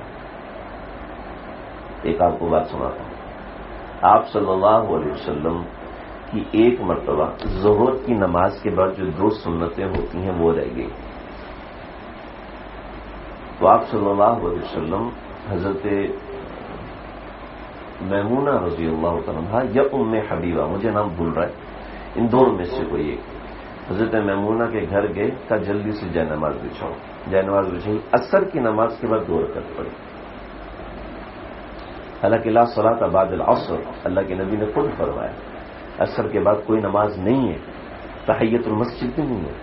ایک آپ کو بات سناتا ہوں. آپ صلی اللہ علیہ وسلم کی ایک مرتبہ ظہر کی نماز کے بعد جو 2 سنتیں ہوتی ہیں وہ رہ گئی. تو آپ صلی اللہ علیہ وسلم حضرت میمونہ رضی اللہ تعالیٰ یا ام حبیبہ، مجھے نام بھول رہا ہے، ان دونوں میں سے کوئی ایک، حضرت میمونہ کے گھر گئے، کہا جلدی سے جے نماز بچھاؤ. جے نماز بچھائی، عصر کی نماز کے بعد 2 رکعت پڑھی. حالانکہ لا صلاۃ بعد العصر اللہ کے نبی نے خود فرمایا عصر کے بعد کوئی نماز نہیں ہے، تحیت المسجد بھی نہیں ہے.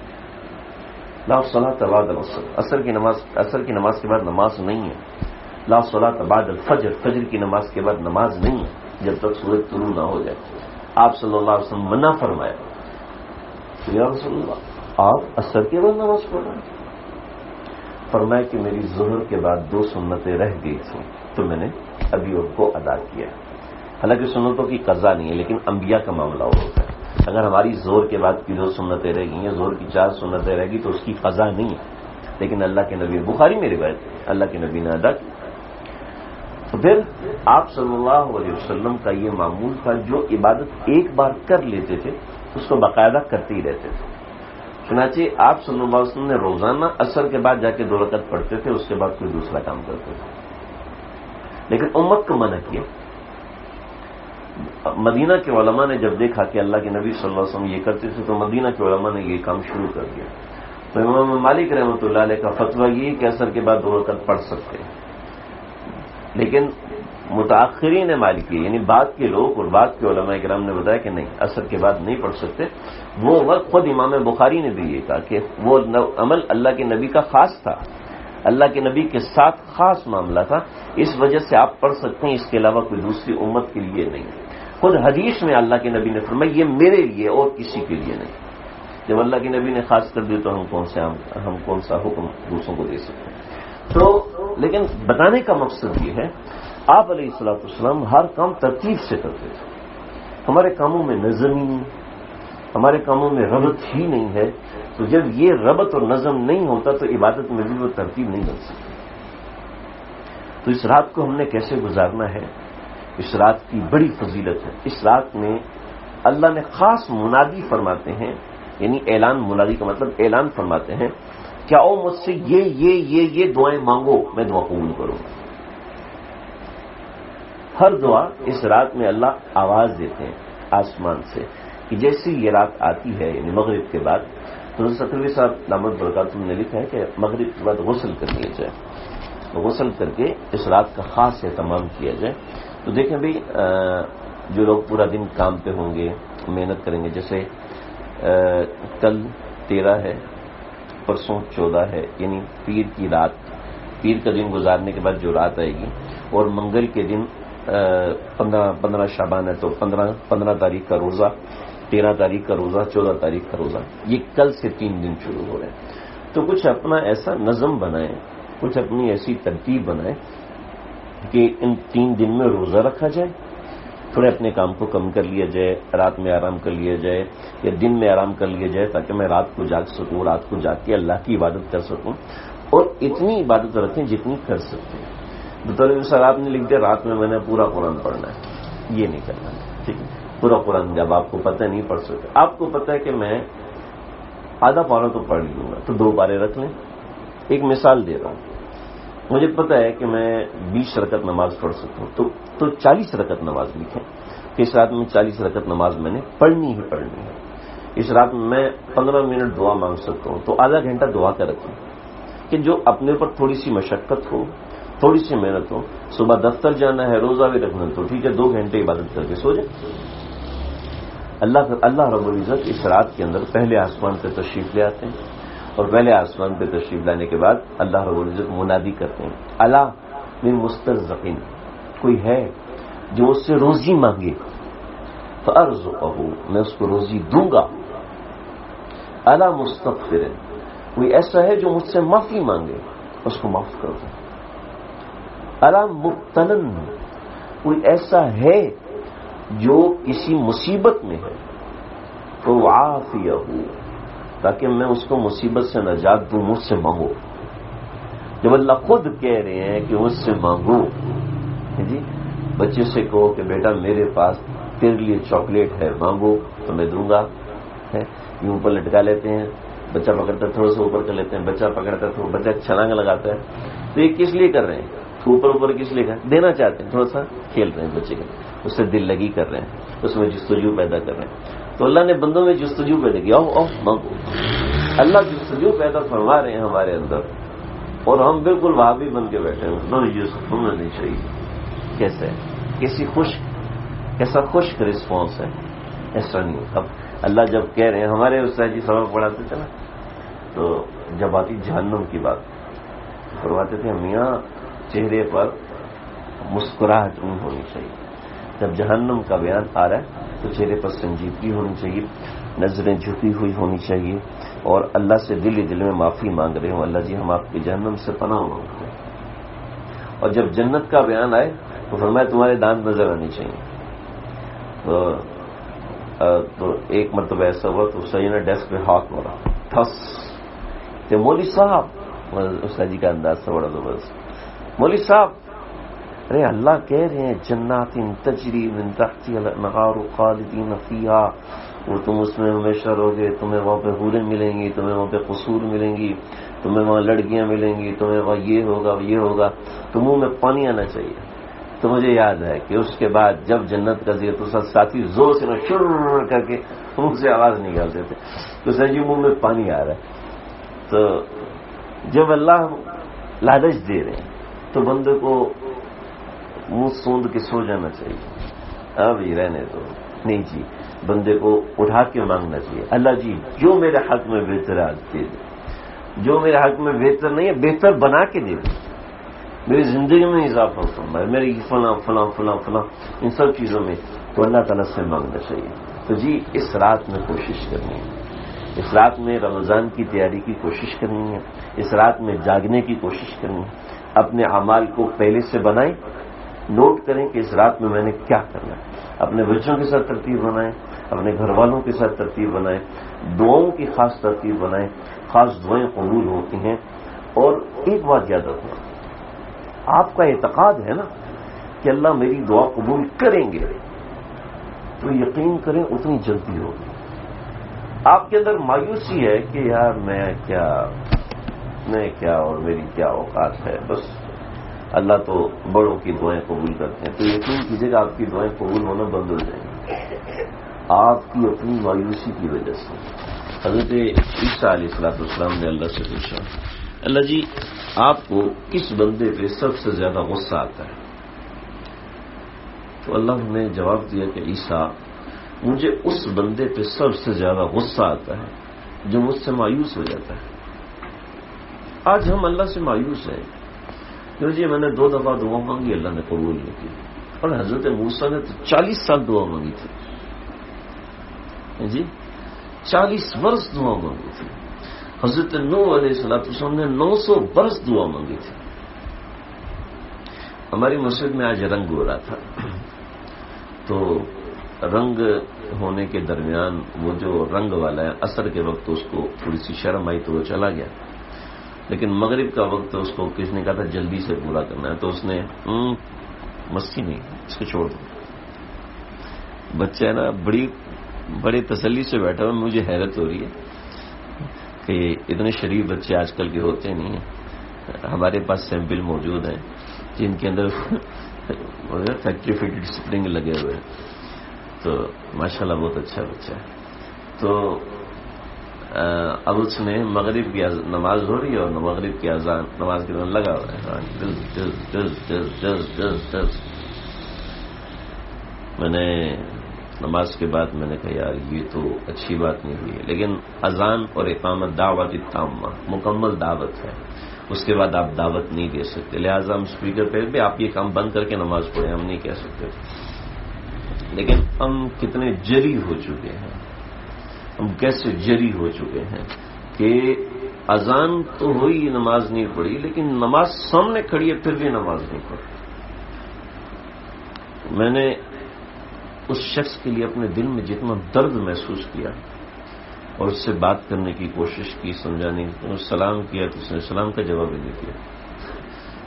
لا صلاۃ بعد العصر، عصر کی نماز کے بعد نماز نہیں ہے. لا صلاۃ بعد الفجر، فجر کی نماز کے بعد نماز نہیں ہے جب تک سورج طلوع نہ ہو جائے. آپ صلی اللہ علیہ وسلم منع فرمایا. تو یا رسول اللہ آپ عصر کے بعد نماز پڑھ رہے ہیں؟ فرمایا کہ میری ظہر کے بعد 2 سنتیں رہ گئی تھیں تو میں نے ابھی ان کو ادا کیا. حالانکہ سنتوں کی قضا نہیں ہے لیکن انبیاء کا معاملہ ہوتا ہے. اگر ہماری ظہر کے بعد کی 2 سنتیں رہ گئی ہیں، ظہر کی 4 سنتیں رہ گئی تو اس کی قضا نہیں ہے، لیکن اللہ کے نبی، بخاری میں روایت، اللہ کے نبی نے ادا کی. تو پھر آپ صلی اللہ علیہ وسلم کا یہ معمول تھا، جو عبادت ایک بار کر لیتے تھے اس کو باقاعدہ کرتے ہی رہتے تھے. چنانچہ آپ صلی اللہ علیہ وسلم نے روزانہ عصر کے بعد جا کے 2 رکعت پڑھتے تھے، اس کے بعد کوئی دوسرا کام کرتے تھے. لیکن امت کو منع کیا. مدینہ کے علماء نے جب دیکھا کہ اللہ کے نبی صلی اللہ علیہ وسلم یہ کرتے تھے تو مدینہ کے علماء نے یہ کام شروع کر دیا. تو امام مالک رحمۃ اللہ علیہ کا فتویٰ یہ کہ عصر کے بعد 2 رکعت پڑھ سکتے ہیں، لیکن متاخرین مالکی یعنی بعد کے لوگ اور بعد کے علماء کرام نے بتایا کہ نہیں، عصر کے بعد نہیں پڑھ سکتے. وہ وقت خود امام بخاری نے بھی یہ کہا کہ وہ عمل اللہ کے نبی کا خاص تھا، اللہ کے نبی کے ساتھ خاص معاملہ تھا، اس وجہ سے آپ پڑھ سکتے ہیں، اس کے علاوہ کوئی دوسری امت کے لیے نہیں. خود حدیث میں اللہ کے نبی نے فرمایا یہ میرے لیے اور کسی کے لیے نہیں. جب اللہ کے نبی نے خاص کر دیا تو ہم کون سا حکم دوسروں کو دے سکتے ہیں. تو لیکن بتانے کا مقصد یہ ہے آپ علیہ الصلوۃ والسلام ہر کام ترتیب سے کرتے تھے. ہمارے کاموں میں نظم ہی نہیں، ہمارے کاموں میں ربط ہی نہیں ہے. تو جب یہ ربط اور نظم نہیں ہوتا تو عبادت میں بھی وہ ترتیب نہیں بن سکتی. تو اس رات کو ہم نے کیسے گزارنا ہے، اس رات کی بڑی فضیلت ہے. اس رات میں اللہ نے خاص منادی فرماتے ہیں، یعنی اعلان، منادی کا مطلب اعلان فرماتے ہیں کہ آؤ مجھ سے یہ دعائیں مانگو، میں دعا قبول کروں گا. ہر دعا اس رات میں اللہ آواز دیتے ہیں آسمان سے کہ جیسی یہ رات آتی ہے یعنی مغرب کے بعد، تو ستروی صاحب دامت برکاتہم نے لکھا ہے کہ مغرب کے بعد غسل کر لیا جائے، غسل کر کے اس رات کا خاص اہتمام کیا جائے. تو دیکھیں بھائی جو لوگ پورا دن کام پہ ہوں گے، محنت کریں گے، جیسے کل 13 ہے، پرسوں 14 ہے، یعنی پیر کی رات، پیر کا دن گزارنے کے بعد جو رات آئے گی، اور منگل کے دن 15 شعبان ہے تو 15 تاریخ کا روزہ، 13 تاریخ کا روزہ، 14 تاریخ کا روزہ، یہ کل سے 3 دن شروع ہو رہے ہیں. تو کچھ اپنا ایسا نظم بنائیں، کچھ اپنی ایسی ترتیب بنائیں کہ ان 3 دن میں روزہ رکھا جائے، تھوڑے اپنے کام کو کم کر لیا جائے، رات میں آرام کر لیا جائے یا دن میں آرام کر لیا جائے، تاکہ میں رات کو جاگ سکوں، رات کو جاگ کے اللہ کی عبادت کر سکوں، اور اتنی عبادت رکھیں جتنی کر سکتے ہیں. بطور مثال آپ نے لکھ دیا رات میں نے پورا قرآن پڑھنا ہے، یہ نہیں کرنا ہے، ٹھیک ہے. پورا قرآن جب آپ کو پتہ نہیں پڑھ سکتے، آپ کو پتہ ہے کہ میں آدھا پارہ تو پڑھ لوں گا، تو 2 پارے رکھ لیں. ایک مثال دے رہا ہوں، مجھے پتہ ہے کہ میں 20 رکعت نماز پڑھ سکتا ہوں، تو 40 رکعت نماز لکھیں کہ اس رات میں 40 رکعت نماز میں نے پڑھنی ہی پڑھنی ہے. اس رات میں 15 منٹ دعا مانگ سکتا ہوں، تو آدھا گھنٹہ دعا کا رکھیں کہ جو اپنے پر تھوڑی سی مشقت ہو، تھوڑی سی محنت ہو. صبح دفتر جانا ہے، روزہ بھی رکھنا تو ٹھیک ہے، 2 گھنٹے عبادت کر کے سو جائیں. اللہ رب العزت اس رات کے اندر پہلے آسمان پہ تشریف لے آتے ہیں، اور پہلے آسمان پہ تشریف لانے کے بعد اللہ رب العزت منادی کرتے ہیں، الا من مسترزقین، کوئی ہے جو اس سے روزی مانگے، فارزقہ، میں اس کو روزی دوں گا. الا مستغفر، کوئی ایسا ہے جو مجھ سے معافی مانگے، اس کو معاف کر دوں. الا مبتلا، کوئی ایسا ہے جو کسی مصیبت میں ہے، فاعافیہ، تاکہ میں اس کو مصیبت سے نجات دوں، مجھ سے مانگو. جب اللہ خود کہہ رہے ہیں کہ مجھ سے مانگو، جی بچے سے کہو کہ بیٹا میرے پاس تیرے لیے چاکلیٹ ہے، مانگو تو میں دوں گا، یوں اوپر لٹکا لیتے ہیں، بچہ پکڑتا ہے، تھوڑا سا اوپر کر لیتے ہیں، بچہ پکڑتا ہے، بچہ چھلانگ لگاتا ہے. تو یہ کس لیے کر رہے ہیں؟ اوپر کس لیے دینا چاہتے ہیں، تھوڑا سا کھیل رہے ہیں بچے کے، اس سے دل لگی کر رہے ہیں، اس میں جستجو پیدا کر رہے ہیں. تو اللہ نے بندوں میں جستجو پیدا کیا، آؤ مانگو. اللہ جستجو پیدا فرما رہے ہیں ہمارے اندر، اور ہم بالکل وہابی بن کے بیٹھے ہیں، ہونا نہیں چاہیے. کیسے کیسا خشک رسپانس ہے، ایسا نہیں. اب اللہ جب کہہ رہے ہیں، ہمارے استاد جی سبق پڑھاتے تھے نا، تو جب آتی جہنم کی بات فرماتے تھے، میاں چہرے پر مسکراہٹ نہیں ہونی چاہیے. جب جہنم کا بیان آ رہا ہے تو چہرے پر سنجیدگی ہونی چاہیے، نظریں جھکی ہوئی ہونی چاہیے، اور اللہ سے دل میں معافی مانگ رہے ہوں، اللہ جی ہم آپ کی جہنم سے پناہ مانگتے ہیں. اور جب جنت کا بیان آئے تو فرمایا تمہارے دانت نظر آنے چاہیے. تو ایک مرتبہ ایسا ہوا تو سید نے ڈیسک پہ ہاتھ مارا، ٹھس. کہ مولوی صاحب، استاد جی کا انداز تھا بڑا زبردست، مولوی صاحب ارے اللہ کہہ رہے ہیں جنات تجری من تحتها الانہار خالدین فیہا، وہ تم اس میں ہمیشہ رہوگے، تمہیں وہاں پہ حوریں ملیں گی، تمہیں وہاں پہ قصور ملیں گی، تمہیں وہاں لڑکیاں ملیں گی، تمہیں وہاں یہ ہوگا. تو منہ میں پانی آنا چاہیے. تو مجھے یاد ہے کہ اس کے بعد جب جنت کا ذکر تو ساتھی زور سے شر کر کے منہ سے آواز نکالتے تھے، تو سر جی منہ میں پانی آ رہا ہے. تو جب اللہ لالچ دے رہے ہیں تو بندے کو منہ سوند کے سو جانا چاہیے، اب یہ رہنے دو. نہیں جی، بندے کو اٹھا کے مانگنا چاہیے، اللہ جی جو میرے حق میں بہتر ہے آج دے دے، جو میرے حق میں بہتر نہیں ہے بہتر بنا کے دے دے، میری زندگی میں اضافہ فرمائے، میری فلاں فلاں فلاں فلاں ان سب چیزوں میں. تو اللہ تعالیٰ سے مانگنا چاہیے. تو جی اس رات میں کوشش کرنی ہے، اس رات میں رمضان کی تیاری کی کوشش کرنی ہے، اس رات میں جاگنے کی کوشش کرنی ہے. اپنے اعمال کو پہلے سے بنائیں، نوٹ کریں کہ اس رات میں نے کیا کرنا ہے. اپنے بچوں کے ساتھ ترتیب بنائیں، اپنے گھر والوں کے ساتھ ترتیب بنائیں، دعاؤں کی خاص ترتیب بنائیں، خاص دعائیں قبول ہوتی ہیں. اور ایک بات یاد رکھنا، آپ کا اعتقاد ہے نا کہ اللہ میری دعا قبول کریں گے، تو یقین کریں اتنی جلدی ہوگی. آپ کے اندر مایوسی ہے کہ یار میں کیا اور میری کیا اوقات ہے، بس اللہ تو بڑوں کی دعائیں قبول کرتے ہیں، تو یقین کیجیے گا آپ کی دعائیں قبول ہونا بند ہو جائیں گی. آپ کی اپنی مایوسی کی وجہ سے. حضرت عیسیٰ علیہ السلام نے اللہ سے پوچھا, اللہ جی آپ کو کس بندے پہ سب سے زیادہ غصہ آتا ہے؟ تو اللہ نے جواب دیا کہ عیسیٰ مجھے اس بندے پہ سب سے زیادہ غصہ آتا ہے جو مجھ سے مایوس ہو جاتا ہے. آج ہم اللہ سے مایوس ہیں کیونکہ میں نے 2 دفعہ دعا مانگی, اللہ نے قبول نہیں کی. اور حضرت موسیٰ نے تو 40 سال دعا مانگی تھی جی, 40 برس دعا مانگی تھی. حضرت نوح علیہ السلام نے 900 برس دعا مانگی تھی. ہماری مسجد میں آج رنگ ہو رہا تھا, تو رنگ ہونے کے درمیان وہ جو رنگ والا ہے عصر کے وقت اس کو تھوڑی سی شرم آئی تو وہ چلا گیا, لیکن مغرب کا وقت اس کو کس نے کہا تھا جلدی سے پورا کرنا ہے, تو اس نے مستی نہیں, اس کو چھوڑ دو. بچہ ہے نا بڑی تسلی سے بیٹھا ہوا, مجھے حیرت ہو رہی ہے کہ اتنے شریف بچے آج کل کے ہوتے نہیں ہیں. ہمارے پاس سیمپل موجود ہیں جن کے اندر فیکٹری فٹڈ اسپرنگ لگے ہوئے ہیں, تو ماشاءاللہ بہت اچھا بچہ ہے. تو اب اس نے مغرب کی نماز ہو رہی ہے اور مغرب کی اذان نماز کے دوران لگا ہوا ہے. میں نے نماز کے بعد میں نے کہا یار یہ تو اچھی بات نہیں ہوئی ہے, لیکن اذان اور اقامت دعوت تامہ مکمل دعوت ہے, اس کے بعد آپ دعوت نہیں دے سکتے. لہٰذا ہم اسپیکر پہ بھی آپ یہ کام بند کر کے نماز پڑھیں, ہم نہیں کہہ سکتے. لیکن ہم کتنے جری ہو چکے ہیں, ہم کیسے جری ہو چکے ہیں کہ اذان تو ہوئی نماز نہیں پڑھی, لیکن نماز سامنے کھڑی ہے پھر بھی نماز نہیں پڑھی. میں نے اس شخص کے لیے اپنے دل میں جتنا درد محسوس کیا اور اس سے بات کرنے کی کوشش کی, سمجھانے کی, سلام کیا تو اس نے سلام کا جواب ہی نہیں دیا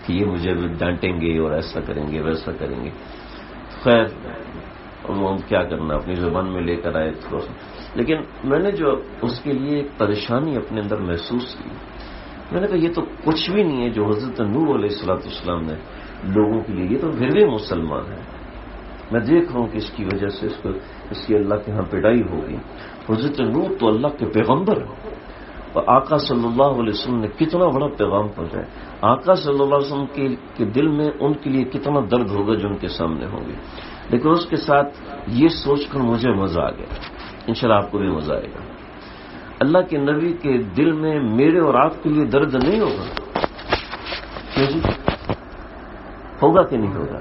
کہ یہ مجھے ڈانٹیں گے اور ایسا کریں گے ویسا کریں گے. خیر ہم کیا کرنا, اپنی زبان میں لے کر آئے تھوڑا سا. لیکن میں نے جو اس کے لیے ایک پریشانی اپنے اندر محسوس کی, میں نے کہا یہ تو کچھ بھی نہیں ہے جو حضرت نوح علیہ السلام نے لوگوں کے لیے, یہ تو پھر بھی مسلمان ہے. میں دیکھ رہا ہوں کہ اس کی وجہ سے اس کی اللہ کے ہاں پٹائی ہوگی. حضرت نوح تو اللہ کے پیغمبر ہیں اور آقا صلی اللہ علیہ وسلم نے کتنا بڑا پیغام پہنچایا. آقا صلی اللہ علیہ وسلم کے دل میں ان کے لیے کتنا درد ہوگا جو ان کے سامنے ہوں گے. لیکن اس کے ساتھ یہ سوچ کر مجھے مزہ آ گیا, انشاءاللہ آپ کو بھی مزہ آئے گا. اللہ کے نبی کے دل میں میرے اور آپ کے لیے درد نہیں ہوگا, کیوں جی ہوگا کہ نہیں ہوگا؟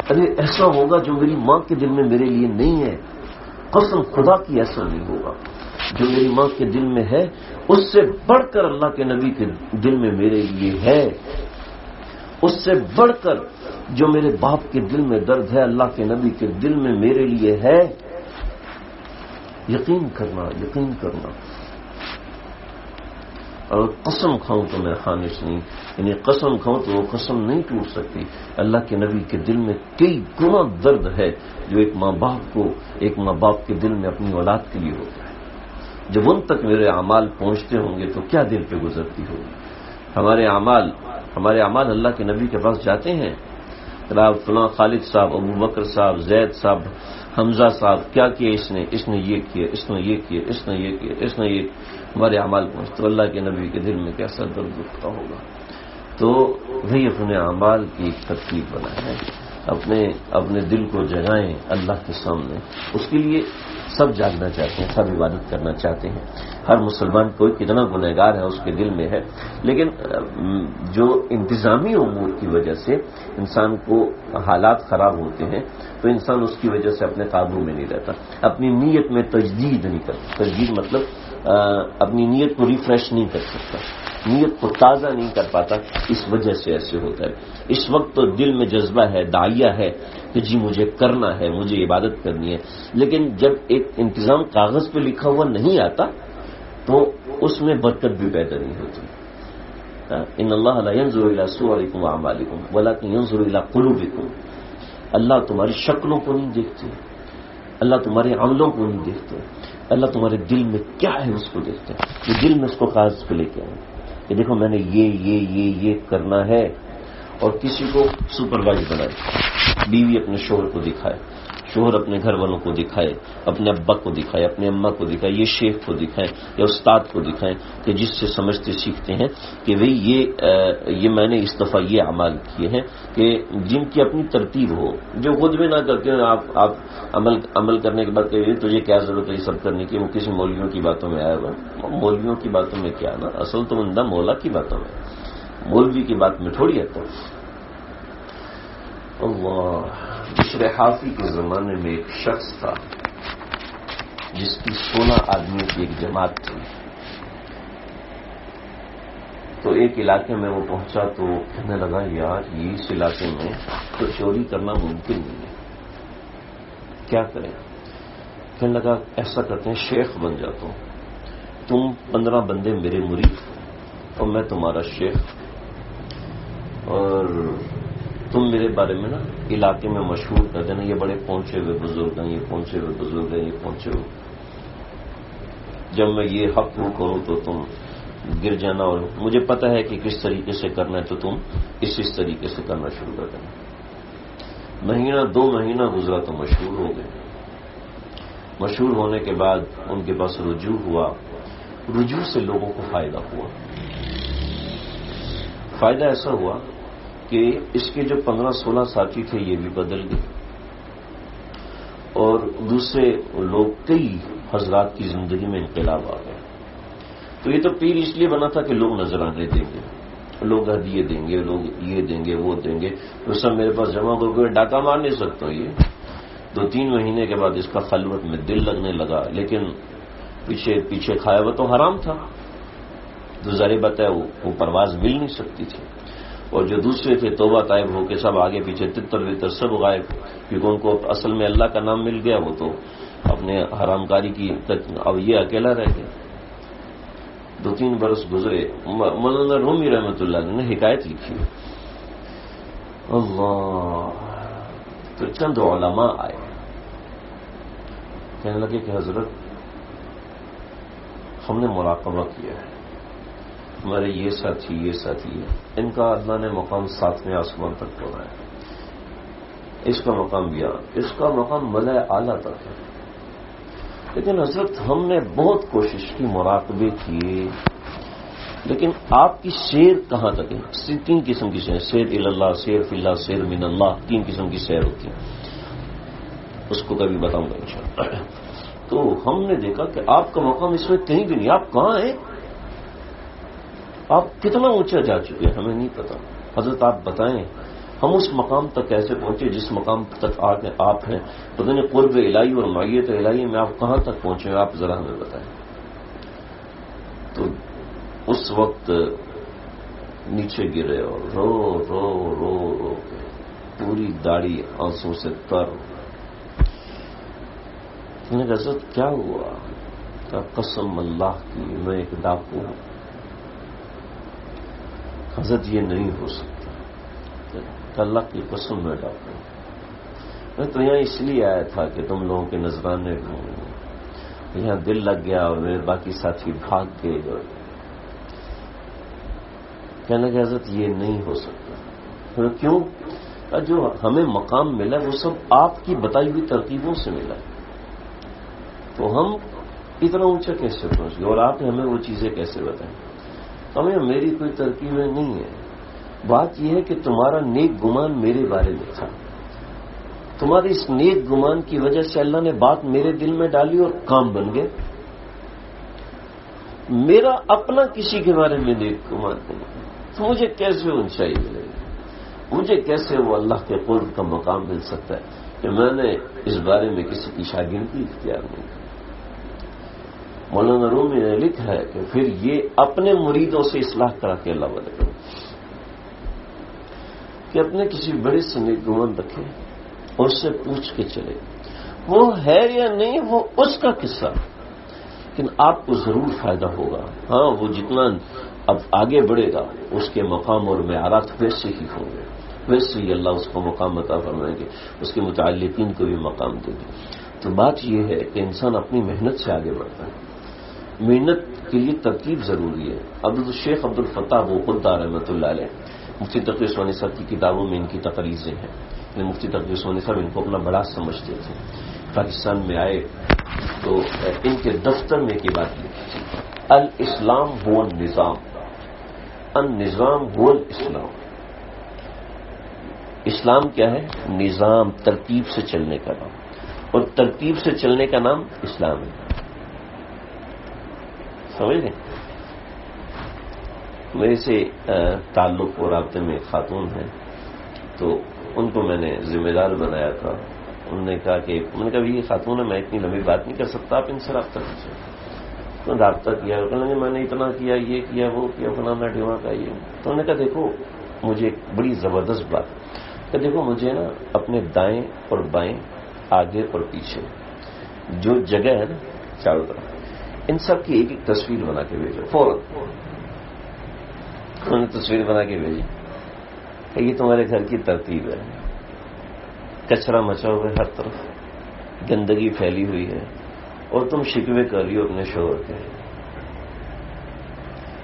ارے ایسا ہوگا جو میری ماں کے دل میں میرے لیے نہیں ہے, قسم خدا کی ایسا نہیں ہوگا. جو میری ماں کے دل میں ہے اس سے بڑھ کر اللہ کے نبی کے دل میں میرے لیے ہے. اس سے بڑھ کر جو میرے باپ کے دل میں درد ہے اللہ کے نبی کے دل میں میرے لیے ہے. یقین کرنا, یقین کرنا. اور قسم کھاؤں تو میں خانش نہیں, یعنی قسم کھاؤں تو وہ قسم نہیں ٹوٹ سکتی. اللہ کے نبی کے دل میں کئی گنا درد ہے جو ایک ماں باپ کے دل میں اپنی اولاد کے لیے ہوتا ہے. جب ان تک میرے اعمال پہنچتے ہوں گے تو کیا دل پہ گزرتی ہوگی. ہمارے اعمال اللہ کے نبی کے پاس جاتے ہیں. فلاں خالد صاحب, ابو بکر صاحب, زید صاحب, حمزہ صاحب, کیا کیا اس نے یہ کیا, اس نے یہ کیا, اس نے یہ کیا, اس نے یہ. ہمارے اعمال پہنچتے تو اللہ کے نبی کے دل میں کیسا درد اٹھتا ہوگا. تو وہی اپنے اعمال کی ایک ترتیب بنائیں, اپنے دل کو جگائیں اللہ کے سامنے. اس کے لیے سب جاگنا چاہتے ہیں, سب عبادت کرنا چاہتے ہیں. ہر مسلمان کوئی کتنا گنہگار ہے اس کے دل میں ہے, لیکن جو انتظامی امور کی وجہ سے انسان کو حالات خراب ہوتے ہیں تو انسان اس کی وجہ سے اپنے قابو میں نہیں رہتا, اپنی نیت میں تجدید نہیں کرتا. تجدید مطلب اپنی نیت کو ریفریش نہیں کر سکتا, نیت کو تازہ نہیں کر پاتا. اس وجہ سے ایسے ہوتا ہے. اس وقت تو دل میں جذبہ ہے, داعیہ ہے کہ جی مجھے کرنا ہے, مجھے عبادت کرنی ہے, لیکن جب ایک انتظام کاغذ پہ لکھا ہوا نہیں آتا تو اس میں برکت بھی پیدا نہیں ہوتی. ان اللہ لا ينظر الى صورکم واعمالکم ولکن ينظر الى قلوبکم. اللہ تمہاری شکلوں کو نہیں دیکھتے, اللہ تمہارے عملوں کو نہیں دیکھتے, اللہ تمہارے دل میں کیا ہے اس کو دیکھتے ہیں. یہ دل میں اس کو کاغذ پہ لے کے آئے کہ دیکھو میں نے یہ کرنا ہے, اور کسی کو سپروائز بنائے, بیوی اپنے شوہر کو دکھائے, شوہر اپنے گھر والوں کو دکھائے، اپنے ابا کو دکھائے، اپنے اماں کو دکھائے، یہ شیخ کو دکھائیں یا استاد کو دکھائیں کہ جس سے سمجھتے سیکھتے ہیں کہ بھئی یہ میں نے اس دفعہ یہ اعمال کیے ہیں کہ جن کی اپنی ترتیب ہو، جو خود بھی نہ کرتے ہیں آپ عمل کرنے کے بعد کہ تجھے کیا ضرورت ہے یہ سب کرنے کی، وہ کسی مولویوں کی باتوں میں آیا ہوا، مولویوں کی باتوں میں کیا نا، اصل تو بندہ مولا کی باتوں میں، مولوی کی بات میں تھوڑی آتا۔ اللہ، بشر حافی کے زمانے میں ایک شخص تھا جس کی 16 آدمیوں کی ایک جماعت تھی، تو ایک علاقے میں وہ پہنچا تو کہنے لگا یار یہ اس علاقے میں تو چوری کرنا ممکن نہیں ہے، کیا کریں؟ کہنے لگا ایسا کرتے ہیں شیخ بن جاتا ہوں، تم 15 بندے میرے مرید اور میں تمہارا شیخ، اور تم میرے بارے میں نا علاقے میں مشہور کر دینا یہ بڑے پہنچے ہوئے بزرگ ہیں، یہ پہنچے ہوئے بزرگ ہیں، یہ پہنچے ہوئے، جب میں یہ حق کروں تو تم گر جانا، اور مجھے پتہ ہے کہ کس طریقے سے کرنا ہے تو تم اس طریقے سے کرنا شروع کر دینا۔ مہینہ 2 مہینہ گزرا تو مشہور ہو گئے، مشہور ہونے کے بعد ان کے پاس رجوع ہوا، رجوع سے لوگوں کو فائدہ ہوا، فائدہ ایسا ہوا کہ اس کے جو 15-16 ساتھی تھے یہ بھی بدل گئے، اور دوسرے لوگ کئی حضرات کی زندگی میں انقلاب آ گئے۔ تو یہ تو پیر اس لیے بنا تھا کہ لوگ نذرانے دیں گے، لوگ ہدیے دیں گے، لوگ یہ دیں گے وہ دیں گے، تو سب میرے پاس جمع ہو گئے، ڈاکہ مار نہیں سکتا ہوں۔ یہ 2-3 مہینے کے بعد اس کا خلوت میں دل لگنے لگا، لیکن پیچھے کھایا ہوا تو حرام تھا، تو ظاہر بات ہے وہ پرواز مل نہیں سکتی تھی، اور جو دوسرے تھے توبہ طائب ہو کے سب آگے پیچھے تتر وتر سب غائب، کیونکہ ان کو اصل میں اللہ کا نام مل گیا، وہ تو اپنے حرام کاری کی، اب یہ اکیلا رہ گیا۔ 2-3 برس گزرے، مولانا رومی رحمۃ اللہ علیہ نے حکایت لکھی، اللہ، تو چند علماء آئے، کہنے لگے کہ حضرت ہم نے مراقبہ کیا ہے، ہمارے یہ ساتھی ہے، ان کا اللہ نے مقام 7ویں آسمان تک پہنچا ہے، اس کا مقام بھی، اس کا مقام ملأ اعلیٰ تک ہے، لیکن حضرت ہم نے بہت کوشش کی، مراقبے کیے، لیکن آپ کی سیر کہاں تک ہے؟ 3 قسم کی سیر، سیر اللہ، سیر فی اللہ، سیر من اللہ، 3 قسم کی سیر ہوتی ہے، اس کو کبھی بتاؤں گا انشاءاللہ۔ تو ہم نے دیکھا کہ آپ کا مقام اس میں کہیں بھی نہیں، آپ کہاں ہیں، آپ کتنا اونچا جا چکے ہیں ہمیں نہیں پتا، حضرت آپ بتائیں ہم اس مقام تک کیسے پہنچے جس مقام تک آپ ہیں، پتہ نہیں قرب الہی اور معیت الہی میں آپ کہاں تک پہنچے، آپ ذرا ہمیں بتائیں۔ تو اس وقت نیچے گرے اور رو رو رو رو پوری داڑھی آنسوں سے تر، میں نے حضرت کیا ہوا؟ کہ قسم اللہ کی میں ایک ڈاکو ہوں، حضرت یہ نہیں ہو سکتا، کہ اللہ کی قسم میں ڈاکو ہوں، میں تو یہاں اس لیے آیا تھا کہ تم لوگوں کے نذرانے ہوں، یہاں دل لگ گیا اور میرے باقی ساتھی بھاگ گئے، اور کہنے لگے حضرت یہ نہیں ہو سکتا۔ کیوں؟ جو ہمیں مقام ملا وہ سب آپ کی بتائی ہوئی ترتیبوں سے ملا، تو ہم اتنا اونچا کیسے پہنچ گئے، اور آپ نے ہمیں وہ چیزیں کیسے بتائیں؟ ہمیں میری کوئی ترکیبیں نہیں ہے، بات یہ ہے کہ تمہارا نیک گمان میرے بارے میں تھا، تمہارے اس نیک گمان کی وجہ سے اللہ نے بات میرے دل میں ڈالی اور کام بن گئے، میرا اپنا کسی کے بارے میں نیک گمان نہیں، تو مجھے کیسے اونچائی ملے گی، مجھے کیسے وہ اللہ کے قرب کا مقام مل سکتا ہے کہ میں نے اس بارے میں کسی کی شاگردی اختیار نہیں کی۔ مولانا رومی نے لکھا ہے کہ پھر یہ اپنے مریدوں سے اصلاح کرا کے اللہ والے کرو کہ اپنے کسی بڑے سے نیک گمان رکھے اور اس سے پوچھ کے چلے، وہ ہے یا نہیں وہ اس کا قصہ، لیکن آپ کو ضرور فائدہ ہوگا۔ ہاں وہ جتنا اب آگے بڑھے گا اس کے مقام اور معیارات ویسے ہی ہوں گے، ویسے ہی اللہ اس کو مقام عطا فرمائیں گے، اس کے متعلقین کو بھی مقام دیں گے۔ تو بات یہ ہے کہ انسان اپنی محنت سے آگے بڑھتا ہے، محنت کے لیے ترتیب ضروری ہے۔ شیخ عبدالفتاح وہ خود رحمۃ اللہ علیہ، مفتی تقی عثمانی صاحب کی کتابوں میں ان کی تقریریں ہیں، لیے مفتی تقی عثمانی صاحب ان کو اپنا بڑا سمجھتے تھے. پاکستان میں آئے تو ان کے دفتر میں ایک بات لکھی تھی، الاسلام هو النظام، النظام هو الاسلام. اسلام کیا ہے؟ نظام، ترتیب سے چلنے کا نام، اور ترتیب سے چلنے کا نام اسلام ہے. سمجھ لیں. میرے سے تعلق اور رابطے میں خاتون ہیں، تو ان کو میں نے ذمہ دار بنایا تھا. انہوں نے کہا کہ میں نے کہا یہ خاتون ہے، میں اتنی لمبی بات نہیں کر سکتا، آپ ان سے رابطہ کیجیے. تو رابطہ کیا، کہنے میں نے اتنا کیا، یہ کیا، وہ کیا، فلانا ڈھیواں کا یہ. تو انہوں نے کہا دیکھو مجھے ایک بڑی زبردست بات کہ دیکھو مجھے نا اپنے دائیں اور بائیں، آگے اور پیچھے جو جگہ ہے نا چاروں طرف، ان سب کی ایک ایک تصویر بنا کے بھیجو. فوراً انہوں نے تصویر بنا کے بھیجی کہ یہ تمہارے گھر کی ترتیب ہے. کچرا مچا ہوا ہے، ہر طرف گندگی پھیلی ہوئی ہے، اور تم شکوے کر رہی ہو اپنے شوہر کے.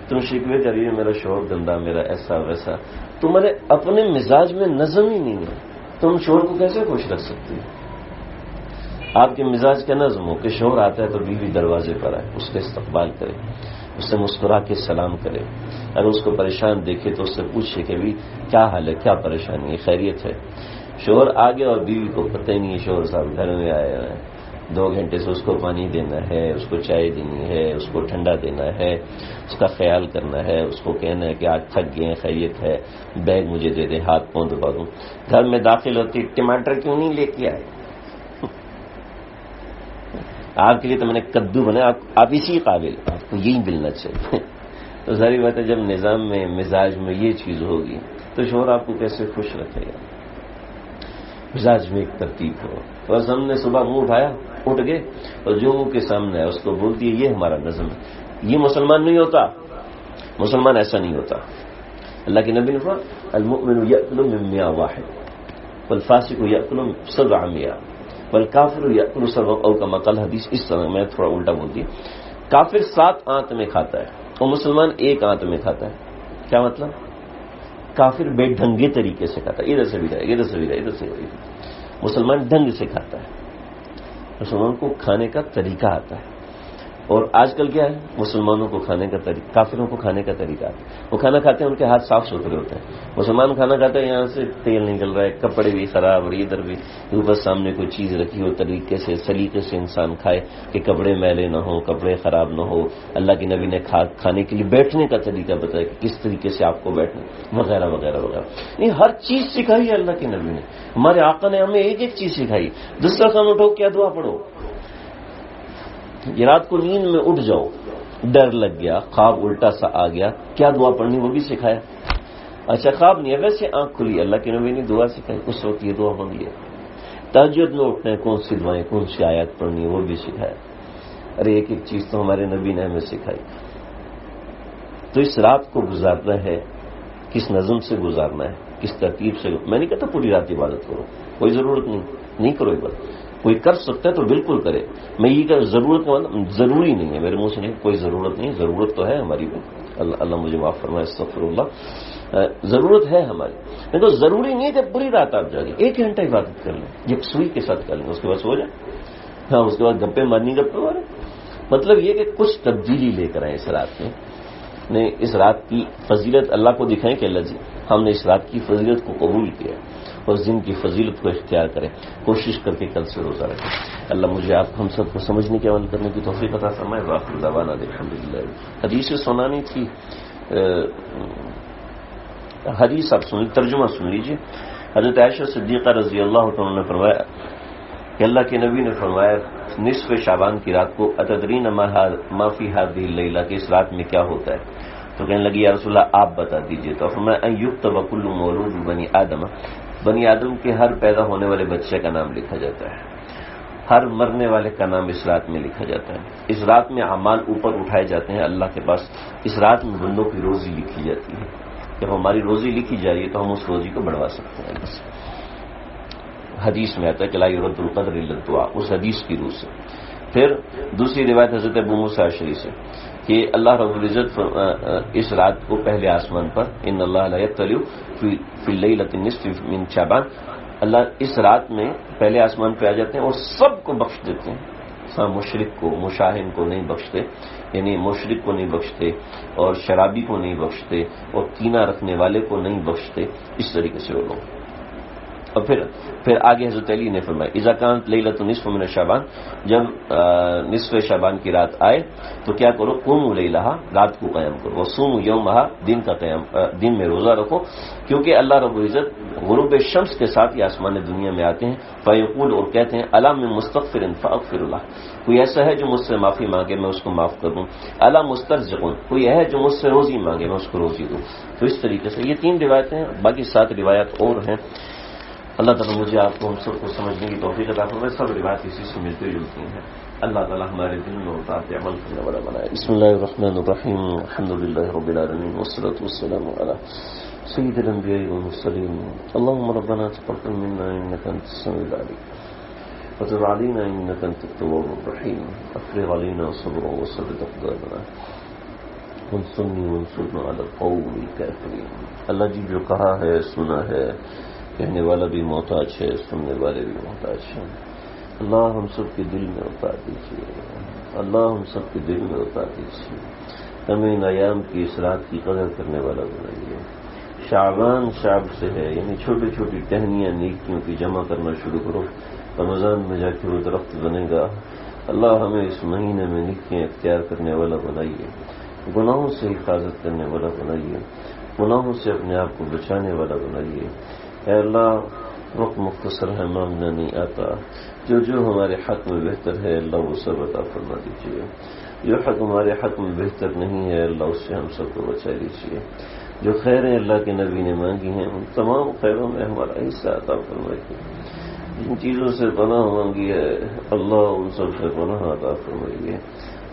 تم شکوے کر رہی ہو میرا شوہر گندا، میرا ایسا ویسا. تمہارے اپنے مزاج میں نظم ہی نہیں ہے. تم شوہر کو کیسے خوش رکھ سکتی ہو؟ آپ کے مزاج کا نظم ہو کہ شوہر آتا ہے تو بیوی دروازے پر آئے، اس کا استقبال کرے، اس سے مسکرا کے سلام کرے. اگر اس کو پریشان دیکھے تو اس سے پوچھے کہ بھی کیا حال ہے، کیا پریشانی ہے، خیریت ہے. شوہر آگے اور بیوی کو پتہ ہی نہیں ہے شوہر صاحب گھر میں آئے ہیں، 2 گھنٹے سے اس کو پانی دینا ہے، اس کو چائے دینی ہے، اس کو ٹھنڈا دینا ہے، اس کا خیال کرنا ہے، اس کو کہنا ہے کہ آج تھک گئے ہیں، خیریت ہے، بیگ مجھے دے دیں، ہاتھ پاؤں دبا دوں. گھر میں داخل ہوتی ٹماٹر کیوں نہیں لے کے آئے؟ آپ کے لیے تو میں نے کدو بنایا، آپ اسی قابل، آپ کو یہی ملنا چاہیے. تو ظاہر بات ہے جب نظام میں مزاج میں یہ چیز ہوگی تو شوہر آپ کو کیسے خوش رکھے گا؟ مزاج میں ایک ترتیب ہو. بس ہم نے صبح منہ اٹھایا، اٹھ گئے اور جو منہ کے سامنے ہے اس کو بول دیے یہ ہمارا نظم ہے. یہ مسلمان نہیں ہوتا، مسلمان ایسا نہیں ہوتا. اللہ کے نبی نے فرمایا المؤمن یأکل من میاء واحد والفاسق یأکل من 7 میاء والکافر یأکل 7 او کما قال حدیث. اس طرح میں تھوڑا الٹا بول دیا. کافر 7 آنت میں کھاتا ہے اور مسلمان 1 آنت میں کھاتا ہے. کیا مطلب؟ کافر بے ڈھنگے طریقے سے کھاتا ہے، ادھر سے بھی رہے، ادھر سے بھی رہے، ادھر سے بھی. مسلمان ڈھنگ سے کھاتا ہے، مسلمان کو کھانے کا طریقہ آتا ہے. اور آج کل کیا ہے، مسلمانوں کو کھانے کا طریقہ، کافروں کو کھانے کا طریقہ آتا ہے. وہ کھانا کھاتے ہیں ان کے ہاتھ صاف ستھرے ہوتے ہیں. مسلمان کھانا کھاتا ہے یہاں سے تیل نکل رہا ہے، کپڑے بھی خراب، اور ادھر بھی اوپر سامنے کوئی چیز رکھی ہو، طریقے سے سلیقے سے انسان کھائے کہ کپڑے میلے نہ ہوں، کپڑے خراب نہ ہو. اللہ کے نبی نے کھانے کے لیے بیٹھنے کا طریقہ بتایا کہ کس طریقے سے آپ کو بیٹھنا، وغیرہ وغیرہ وغیرہ. نہیں، ہر چیز سکھائی ہے اللہ کے نبی نے. ہمارے آقا نے ہمیں ایک ایک چیز سکھائی. دسترخوان اٹھو، کیا دعا پڑھو. یہ رات کو نیند میں اٹھ جاؤ، ڈر لگ گیا، خواب الٹا سا آ گیا، کیا دعا پڑھنی وہ بھی سکھایا. اچھا خواب نہیں ہے، ویسے آنکھ کھلی، اللہ کے نبی نے دعا سکھائی، اس وقت یہ دعا مانگ لیا. تہجد میں اٹھنا ہے، کون سی دعائیں، کون سی آیات پڑھنی ہے وہ بھی سکھایا. ارے ایک ایک چیز تو ہمارے نبی نے ہمیں سکھائی. تو اس رات کو گزارنا ہے، کس نظم سے گزارنا ہے، کس ترتیب سے. میں نہیں کہتا پوری رات عبادت کرو، کوئی ضرورت نہیں کرو عبادت. کوئی کر سکتا ہے تو بالکل کرے. میں یہ کہ ضرورت کا مطلب ضروری نہیں ہے، میرے منہ سے نہیں، کوئی ضرورت نہیں. ضرورت تو ہے ہماری، اللہ مجھے معاف فرمائے، استغفر اللہ. ضرورت ہے ہماری، نہیں تو ضروری نہیں ہے کہ پوری رات آپ جاگیں. 1 گھنٹہ عبادت کر لیں، یکسوئی کے ساتھ کر لیں، اس کے بعد سو جائیں. ہاں اس کے بعد گپے مارنی گپے مارے. مطلب یہ کہ کچھ تبدیلی لے کر آئیں اس رات میں. نہیں، اس رات کی فضیلت اللہ کو دکھائیں کہ اللہ جی ہم نے اس رات کی فضیلت کو قبول کیا اور اس دن کی فضیلت کو اختیار کریں. کوشش کر کے کل سے روزہ رکھیں. اللہ مجھے آپ ہم سب کو سمجھنے کے عمل کرنے کی توفیق عطا فرمائے. وآخر دعوانا الحمدللہ. حدیث سنانی تھی، حدیث آپ سن، ترجمہ سن لیجیے. حضرت عائشہ صدیقہ رضی اللہ عنہ نے فرمایا کہ اللہ کے نبی نے فرمایا نصف شعبان کی رات کو اتدرین ما فی هذه اللیلہ، کہ اس رات میں کیا ہوتا ہے. تو کہنے لگی یا رسول اللہ آپ بتا دیجیے. تو فرمایا ان یکتب کل مولود بنی آدم، بنی آدم کے ہر پیدا ہونے والے بچے کا نام لکھا جاتا ہے، ہر مرنے والے کا نام اس رات میں لکھا جاتا ہے. اس رات میں اعمال اوپر اٹھائے جاتے ہیں اللہ کے پاس. اس رات میں بندوں کی روزی لکھی جاتی ہے. جب ہماری روزی لکھی جا رہی ہے تو ہم اس روزی کو بڑھوا سکتے ہیں. بس حدیث میں آتا ہے کہ لا یرد القدر الا الدعاء، اس حدیث کی روح سے. پھر دوسری روایت حضرت ابو موسیٰ اشعری سے کہ اللہ رب العزت اس رات کو پہلے آسمان پر ان اللہ لا یطلع فی اللیلۃ النصف من شعبان اللہ اس رات میں پہلے آسمان پہ آ جاتے ہیں اور سب کو بخش دیتے ہیں. مشرک کو مشاہن کو نہیں بخشتے، یعنی مشرک کو نہیں بخشتے اور شرابی کو نہیں بخشتے اور کینہ رکھنے والے کو نہیں بخشتے. اس طریقے سے وہ لوگ. اور پھر آگے حضرت علی نے فرمایا اذا کانت لیلۃ نصف من شعبان، جب نصف شعبان کی رات آئے تو کیا کرو، قوموا لیلہا، رات کو قیام کرو، وصوموا یومہا، دن کا قیام، دن میں روزہ رکھو، کیونکہ اللہ رب العزت غروب شمس کے ساتھ یہ آسمان دنیا میں آتے ہیں. فیقول، اور کہتے ہیں الا من مستغفر فاغفر له، کوئی ایسا ہے جو مجھ سے معافی مانگے میں اس کو معاف کر دوں. الا مسترزق، کوئی ہے جو مجھ سے روزی مانگے میں اس کو روزی دوں. تو اس طریقے سے یہ 3 روایتیں ہیں، باقی 7 روایات اور ہیں. اللہ تعالیٰ مجھے آپ کو ہم سب کو سمجھنے کی توفیق عطا فرمائے. سب روایت اسی سے ملتی جلتی ہیں. اللہ تعالیٰ ہمارے دل میں اتارتے عمل کرنے والا بنائے. بسم اللہ الرحمن الرحیم، الحمد للہ رب العالمین، والصلاة والسلام علی سید الانبیاء والمرسلین. اللهم ربنا تقبل منا انك انت السميع العليم وتب علينا انك انت التواب الرحيم. افرغ علينا صبرا وثبت اقدامنا وانصرني وانصرنا على القوم الكافرين. اللہ جی جو کہا ہے سنا ہے، کہنے والا بھی محتاج ہے، سننے والے بھی محتاج ہیں. اللہ ہم سب کے دل میں اتار دیجیے، اللہ ہم سب کے دل میں اتار دیجیے. ہمیں ان ایام کی اس رات کی قدر کرنے والا بنائیے. شعبان شعب سے ہے، یعنی چھوٹی چھوٹی ٹہنیاں نیکیوں کی جمع کرنا شروع کرو، رمضان میں جا کے وہ درخت بنے گا. اللہ ہمیں اس مہینے میں نیکیاں اختیار کرنے والا بنائیے، گناہوں سے حفاظت کرنے والا بنائیے، گناہوں سے اپنے آپ کو بچانے والا بنائیے. اے اللہ وقت مختصر ہے، مانگنا نہیں آتا، جو ہمارے حق میں بہتر ہے اللہ وہ سب عطا فرما دیجیے. جو حق ہمارے حق میں بہتر نہیں ہے اللہ اس سے ہم سب کو بچا لیجیے. جو خیریں اللہ کے نبی نے مانگی ہیں ان تمام خیروں میں ہمارا حصہ عطا فرمائیے. جن چیزوں سے پناہ مانگی ہے اللہ ان سب سے پناہ عطا فرمائیے.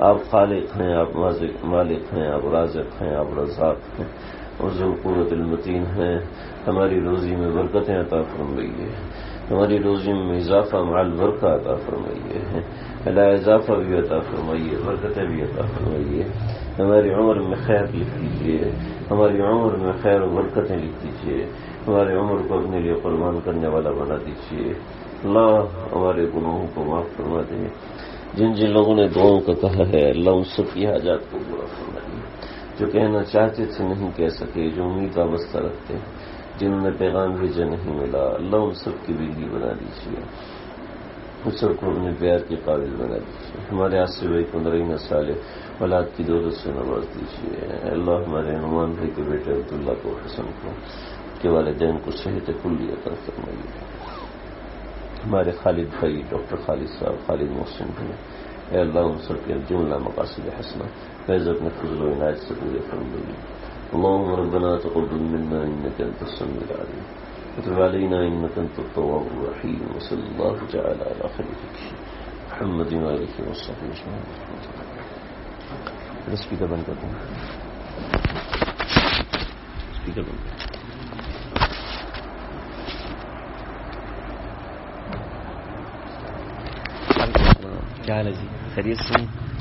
آپ خالق ہیں، آپ مالک ہیں، آپ رازق ہیں، آپ رزاق ہیں، اور ذو القوت المتین ہیں. ہماری روزی میں برکتیں عطا فرمائیے، ہماری روزی میں اضافہ مع البرکہ عطا فرمائیے، اللہ اضافہ بھی عطا فرمائیے، برکتیں بھی عطا فرمائیے. ہماری عمر میں خیر لکھ دیجیے، ہماری عمر میں خیر و برکتیں لکھ دیجیے. ہماری عمر کو اپنے لیے قربان کرنے والا بنا دیجیے. اللہ ہمارے گناہوں کو معاف فرما دے. جن لوگوں نے دعاؤں کا کہا ہے اللہ ان سب کی حاجات کو پورا فرمائیے. جو کہنا چاہتے تھے نہیں کہہ سکے، جو امید وابستہ رکھتے ہیں، جنہوں نے پیغام بھیجا نہیں ملا، اللہ ان سب کی بجلی بنا دیجیے، ان سب کو اپنے پیار کے قابل بنا دیجیے. ہمارے آصف بھائی کو نرین صالح اولاد کی دولت سے نواز دیجیے. اللہ ہمارے نعمان بھائی کے بیٹے عبداللہ کو، حسن کو، کے والدین کو صحت کلی عطا فرمائیے. ہمارے خالد بھائی ڈاکٹر خالد صاحب، خالد محسن بھائی، اے اللہ ان سب کے جملہ مقاصد حسنہ فیض اپنے فضل و عنایت سے پورے فرمائیے. اللهم ربنا تقبل منا انك انت السميع العليم وتب علينا انك انت التواب الرحيم. وصلى الله تعالى على خليلك محمد وآله وصحبه اجمعين. اسپیکر بند کر دیں، اسپیکر بند. کیا حال ہے جی؟ خیریت سے؟